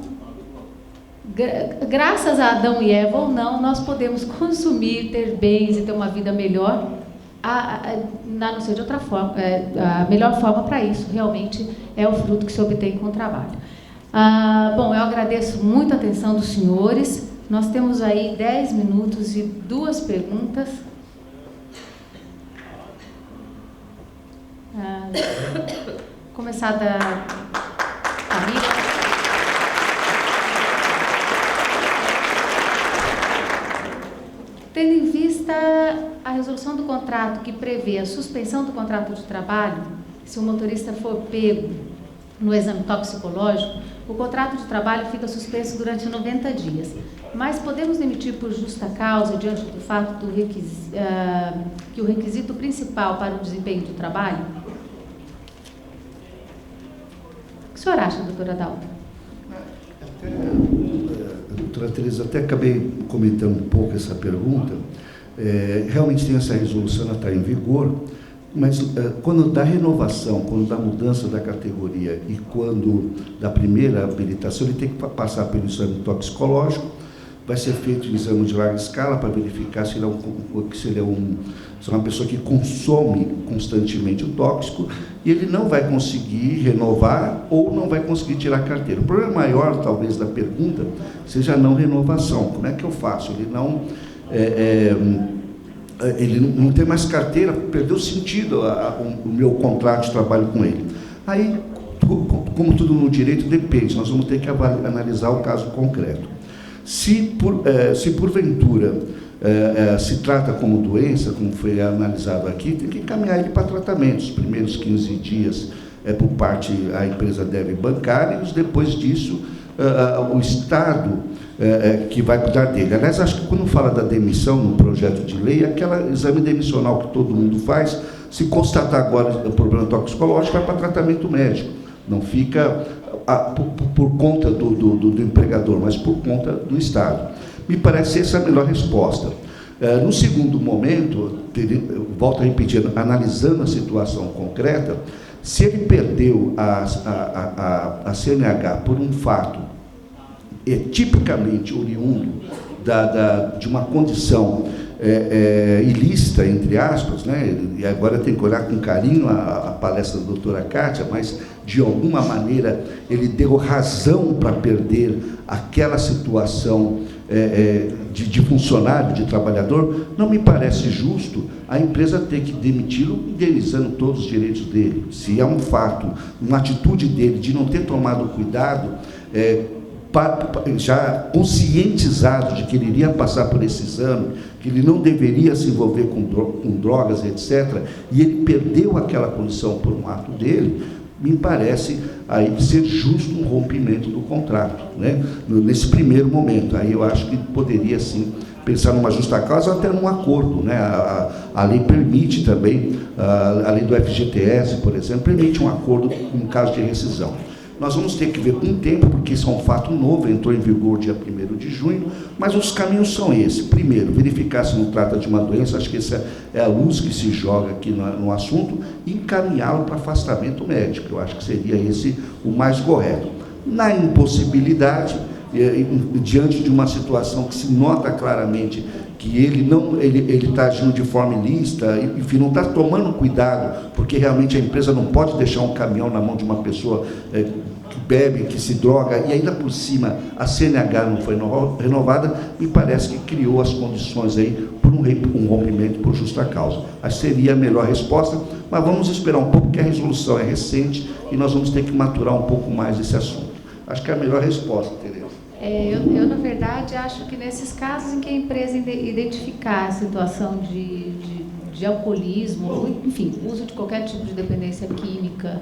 graças a Adão e Eva ou não, nós podemos consumir, ter bens e ter uma vida melhor, não sei de outra forma. A melhor forma para isso realmente é o fruto que se obtém com o trabalho. Bom, eu agradeço muito a atenção dos senhores. Nós temos aí 10 minutos e 2 perguntas. Começar da Camila. Tendo em vista a resolução do contrato que prevê a suspensão do contrato de trabalho, se o motorista for pego no exame toxicológico, o contrato de trabalho fica suspenso durante 90 dias. Mas podemos demitir por justa causa diante do fato que o requisito principal para o desempenho do trabalho? O que a senhora acha, doutora Dalva? Doutora Tereza, até acabei comentando um pouco essa pergunta. Realmente tem essa resolução, ela está em vigor, mas quando da renovação, quando da mudança da categoria e quando da primeira habilitação, ele tem que passar pelo exame toxicológico, vai ser feito um exame de larga escala para verificar se ele é uma pessoa que consome constantemente o tóxico, e ele não vai conseguir renovar ou não vai conseguir tirar a carteira. O problema maior, talvez, da pergunta seja a não renovação. Como é que eu faço? Ele não tem mais carteira, perdeu sentido o meu contrato de trabalho com ele. Aí, como tudo no direito, depende, nós vamos ter que analisar o caso concreto. Se porventura se trata como doença, como foi analisado aqui, tem que encaminhar ele para tratamento. Os primeiros 15 dias, por parte, a empresa deve bancar, e depois disso, o Estado que vai cuidar dele. Aliás, acho que quando fala da demissão no projeto de lei, aquele exame demissional que todo mundo faz, se constatar agora o problema toxicológico, vai para tratamento médico. Não fica por conta do empregador, mas por conta do Estado. Me parece essa a melhor resposta. No segundo momento, volto a repetir, analisando a situação concreta, se ele perdeu a CNH por um fato tipicamente oriundo de uma condição ilícita, entre aspas, né? E agora tem que olhar com carinho a palestra da doutora Kátia, mas, de alguma maneira, ele deu razão para perder aquela situação de funcionário, de trabalhador. Não me parece justo a empresa ter que demiti-lo indenizando todos os direitos dele. Se é um fato, uma atitude dele de não ter tomado cuidado, já conscientizado de que ele iria passar por esse exame, que ele não deveria se envolver com drogas, etc., e ele perdeu aquela condição por um ato dele, me parece aí ser justo um rompimento do contrato, né? Nesse primeiro momento. Aí eu acho que poderia, sim, pensar numa justa causa ou até num acordo, né? A lei permite também, a lei do FGTS, por exemplo, permite um acordo em caso de rescisão. Nós vamos ter que ver com o tempo, porque isso é um fato novo, entrou em vigor dia 1º de junho, mas os caminhos são esses. Primeiro, verificar se não trata de uma doença, acho que essa é a luz que se joga aqui no assunto, e encaminhá-lo para afastamento médico. Eu acho que seria esse o mais correto. Na impossibilidade, diante de uma situação que se nota claramente que ele está agindo de forma ilícita, enfim, não está tomando cuidado, porque realmente a empresa não pode deixar um caminhão na mão de uma pessoa que bebe, que se droga, e ainda por cima a CNH não foi renovada, me parece que criou as condições aí por um rompimento por justa causa. Acho que seria a melhor resposta, mas vamos esperar um pouco, porque a resolução é recente e nós vamos ter que maturar um pouco mais esse assunto. Acho que é a melhor resposta, Tereza. Eu, na verdade, acho que nesses casos em que a empresa identificar a situação de alcoolismo, ou, enfim, uso de qualquer tipo de dependência química,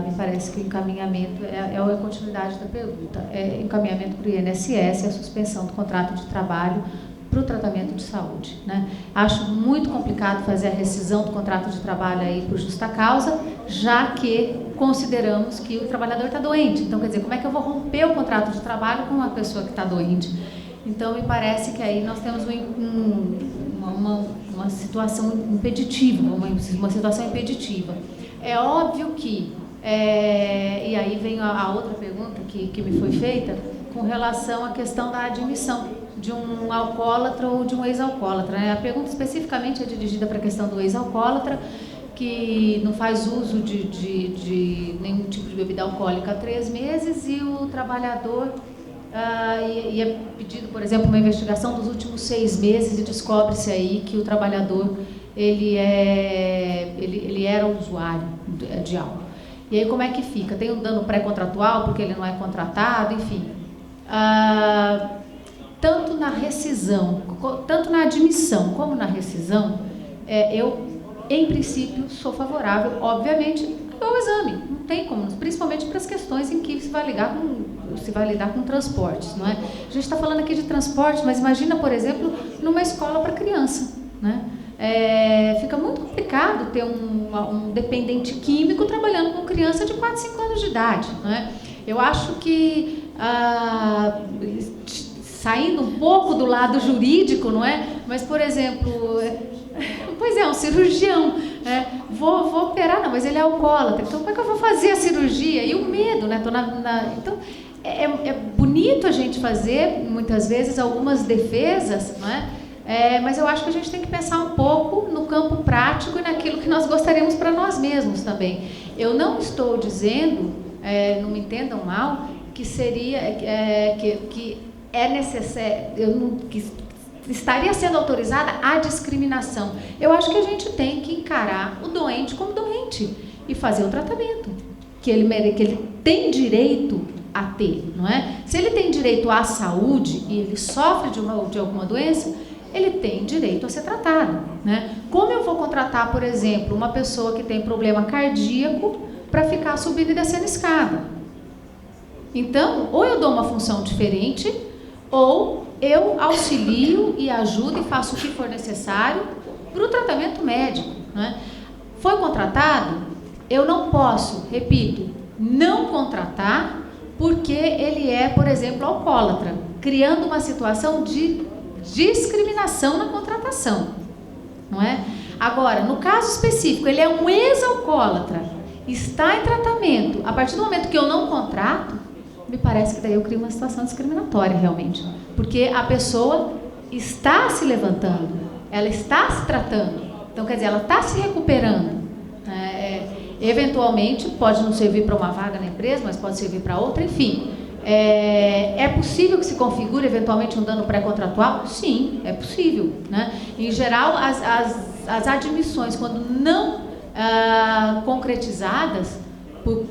me parece que o encaminhamento é a continuidade da pergunta, é encaminhamento para o INSS, a suspensão do contrato de trabalho para o tratamento de saúde, né? Acho muito complicado fazer a rescisão do contrato de trabalho aí por justa causa, já que consideramos que o trabalhador está doente. Então, quer dizer, como é que eu vou romper o contrato de trabalho com uma pessoa que está doente? Então, me parece que aí nós temos uma situação impeditiva, uma situação impeditiva. É óbvio que, e aí vem a outra pergunta que me foi feita, com relação à questão da admissão de um alcoólatra ou de um ex-alcoólatra, né? A pergunta especificamente é dirigida para a questão do ex-alcoólatra, que não faz uso de nenhum tipo de bebida alcoólica há 3 meses, e o trabalhador, e é pedido, por exemplo, uma investigação dos últimos 6 meses, e descobre-se aí que o trabalhador ele era usuário de álcool. E aí como é que fica? Tem um dano pré-contratual, porque ele não é contratado, enfim. Tanto na rescisão, tanto na admissão como na rescisão, eu, em princípio, sou favorável, obviamente, ao exame. Não tem como, principalmente para as questões em que se vai lidar com transportes, não é? A gente está falando aqui de transporte, mas imagina, por exemplo, numa escola para criança, né? Fica muito complicado ter um dependente químico trabalhando com criança de 4, 5 anos de idade, não é? Eu acho que saindo um pouco do lado jurídico, não é? Mas, por exemplo, um cirurgião, vou operar, não, mas ele é alcoólatra, então como é que eu vou fazer a cirurgia? E o medo, né? Então, é bonito a gente fazer, muitas vezes, algumas defesas, não é? Mas eu acho que a gente tem que pensar um pouco no campo prático e naquilo que nós gostaríamos para nós mesmos também. Eu não estou dizendo, não me entendam mal, que seria que é necessário, que estaria sendo autorizada a discriminação. Eu acho que a gente tem que encarar o doente como doente e fazer o tratamento que ele tem direito a ter, não é? Se ele tem direito à saúde e ele sofre de alguma doença, ele tem direito a ser tratado, né? Como eu vou contratar, por exemplo, uma pessoa que tem problema cardíaco para ficar subindo e descendo escada? Então, ou eu dou uma função diferente, ou eu auxilio e ajudo e faço o que for necessário para o tratamento médico, né? Foi contratado? Eu não posso, repito, não contratar porque ele é, por exemplo, alcoólatra, criando uma situação de discriminação na contratação, não é? Agora, no caso específico, ele é um ex-alcoólatra, está em tratamento, a partir do momento que eu não contrato, me parece que daí eu crio uma situação discriminatória realmente, porque a pessoa está se levantando, ela está se tratando. Então, quer dizer, ela está se recuperando. Eventualmente, pode não servir para uma vaga na empresa, mas pode servir para outra, enfim. É possível que se configure eventualmente um dano pré-contratual? Sim, é possível, né? Em geral, as admissões, quando não concretizadas por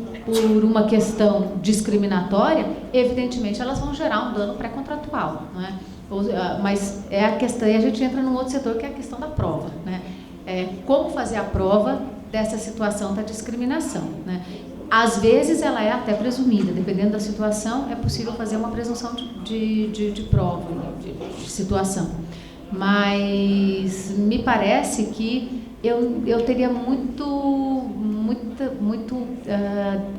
uma questão discriminatória, evidentemente elas vão gerar um dano pré-contratual, né? Mas é a questão, e a gente entra num outro setor, que é a questão da prova, né? Como fazer a prova dessa situação da discriminação, né? Às vezes ela é até presumida, dependendo da situação, é possível fazer uma presunção de prova, de situação. Mas me parece que eu teria muito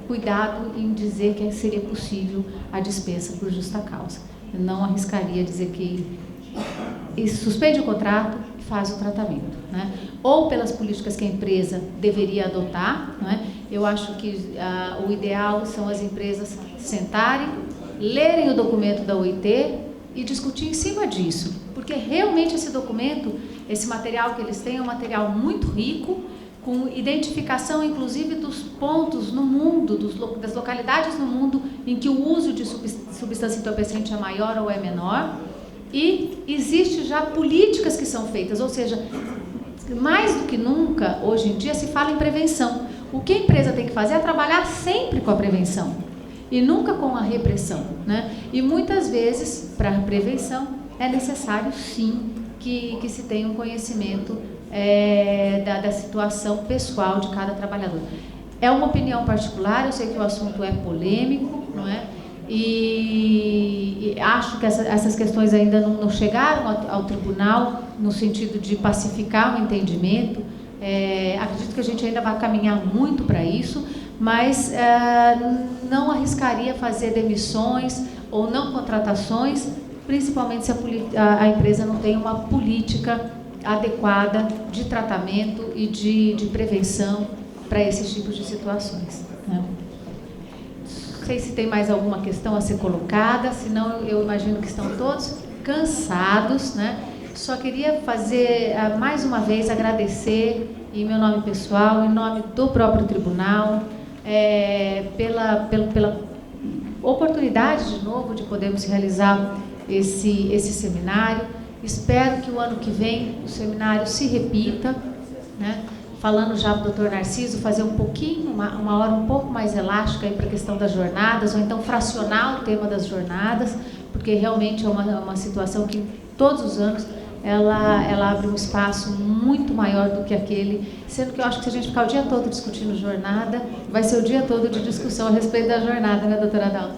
cuidado em dizer que seria possível a dispensa por justa causa. Eu não arriscaria dizer que suspende o contrato e faz o tratamento, né? Ou pelas políticas que a empresa deveria adotar, né? Eu acho que o ideal são as empresas sentarem, lerem o documento da OIT e discutir em cima disso, porque realmente esse documento, esse material que eles têm é um material muito rico, com identificação inclusive dos pontos no mundo, das localidades no mundo em que o uso de substância entorpecente é maior ou é menor, e existe já políticas que são feitas, ou seja, mais do que nunca, hoje em dia, se fala em prevenção. O que a empresa tem que fazer é trabalhar sempre com a prevenção e nunca com a repressão, né? E muitas vezes, para a prevenção, é necessário, sim, que se tenha um conhecimento da situação pessoal de cada trabalhador. É uma opinião particular, eu sei que o assunto é polêmico, não é? E acho que essas questões ainda não chegaram ao tribunal no sentido de pacificar o entendimento. Acredito que a gente ainda vai caminhar muito para isso, mas não arriscaria fazer demissões ou não contratações, principalmente se a empresa não tem uma política adequada de tratamento e de prevenção para esses tipos de situações, né? Não sei se tem mais alguma questão a ser colocada, senão eu imagino que estão todos cansados, né? Só queria fazer, mais uma vez, agradecer, em meu nome pessoal, em nome do próprio tribunal, pela oportunidade, de novo, de podermos realizar esse seminário. Espero que o ano que vem o seminário se repita, né? Falando já para o Dr. Narciso, fazer uma hora um pouco mais elástica para a questão das jornadas, ou então fracionar o tema das jornadas, porque realmente é uma situação que todos os anos ela abre um espaço muito maior do que aquele, sendo que eu acho que se a gente ficar o dia todo discutindo jornada, vai ser o dia todo de discussão a respeito da jornada, né, doutora Adalto?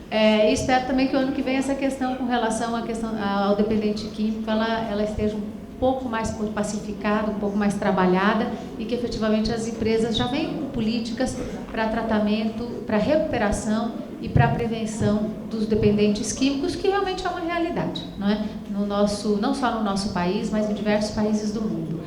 E espero também que o ano que vem essa questão com relação ao dependente químico, ela esteja um pouco mais pacificada, um pouco mais trabalhada, e que efetivamente as empresas já venham com políticas para tratamento, para recuperação e para a prevenção dos dependentes químicos, que realmente é uma realidade, não é? Não só no nosso país, mas em diversos países do mundo.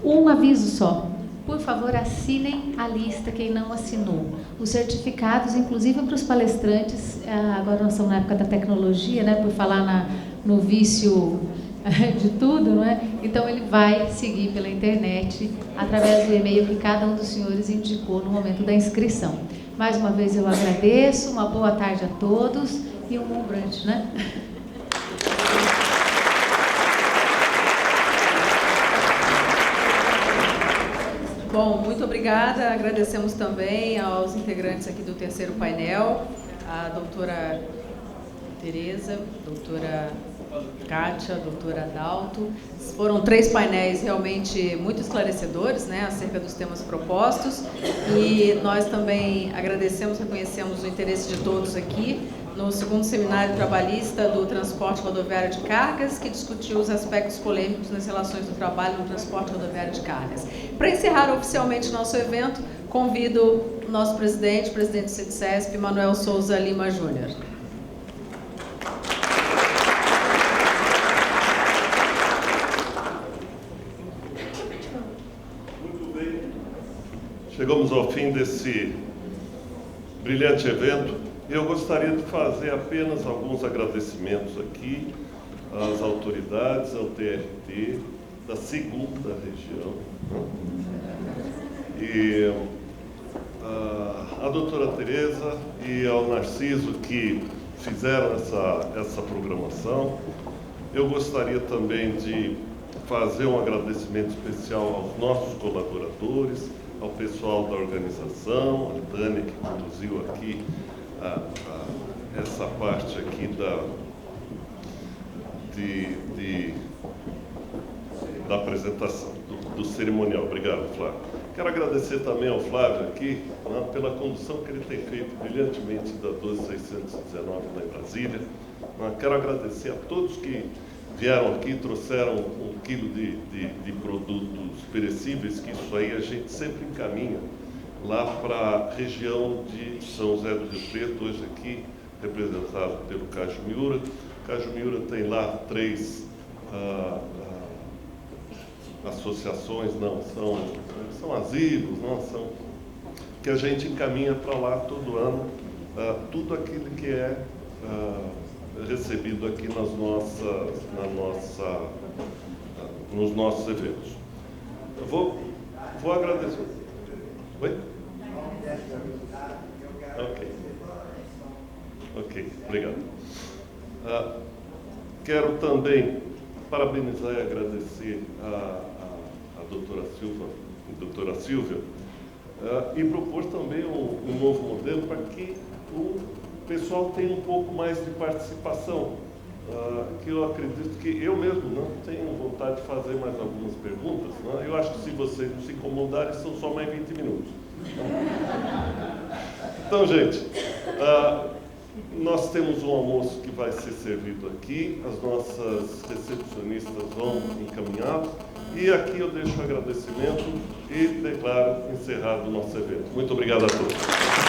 Um aviso só: por favor, assinem a lista, quem não assinou. Os certificados, inclusive para os palestrantes, agora nós estamos na época da tecnologia, né, por falar no vício de tudo, não é? Então ele vai seguir pela internet, através do e-mail que cada um dos senhores indicou no momento da inscrição. Mais uma vez eu agradeço, uma boa tarde a todos e um bom brunch, né? Bom, muito obrigada. Agradecemos também aos integrantes aqui do terceiro painel, a doutora Tereza, doutora Kátia, doutora Adalto. Foram 3 painéis realmente muito esclarecedores, né, acerca dos temas propostos, e nós também agradecemos, reconhecemos o interesse de todos aqui no 2º Seminário Trabalhista do Transporte Rodoviário de Cargas, que discutiu os aspectos polêmicos nas relações do trabalho no transporte rodoviário de cargas. Para encerrar oficialmente nosso evento, convido o nosso presidente do CITSESP, Manuel Souza Lima Júnior. Chegamos ao fim desse brilhante evento. Eu gostaria de fazer apenas alguns agradecimentos aqui as autoridades, ao TRT, da 2ª região, e a doutora Tereza e ao Narciso, que fizeram essa programação. Eu gostaria também de fazer um agradecimento especial aos nossos colaboradores, ao pessoal da organização, a Tânia, que conduziu aqui essa parte aqui da apresentação, do cerimonial. Obrigado, Flávio. Quero agradecer também ao Flávio aqui, né, pela condução que ele tem feito brilhantemente da 12.619 lá em Brasília. Quero agradecer a todos que vieram aqui, trouxeram 1 quilo de produtos perecíveis, que isso aí a gente sempre encaminha lá para a região de São José do Rio Preto, hoje aqui representado pelo Caju Miura. O Caju Miura tem lá 3 associações, não, são asilos, não, são, que a gente encaminha para lá todo ano tudo aquilo que é recebido aqui nos nossos eventos. Eu vou agradecer. Oi? Ok, obrigado. Quero também parabenizar e agradecer a doutora Silvia, e propor também um novo modelo para que o pessoal tenha um pouco mais de participação, que eu acredito que eu mesmo não tenho vontade de fazer mais algumas perguntas, né? Eu acho que se vocês não se incomodarem, são só mais 20 minutos. Então, gente, nós temos um almoço que vai ser servido aqui, as nossas recepcionistas vão encaminhá-lo, e aqui eu deixo o agradecimento e declaro encerrado o nosso evento. Muito obrigado a todos.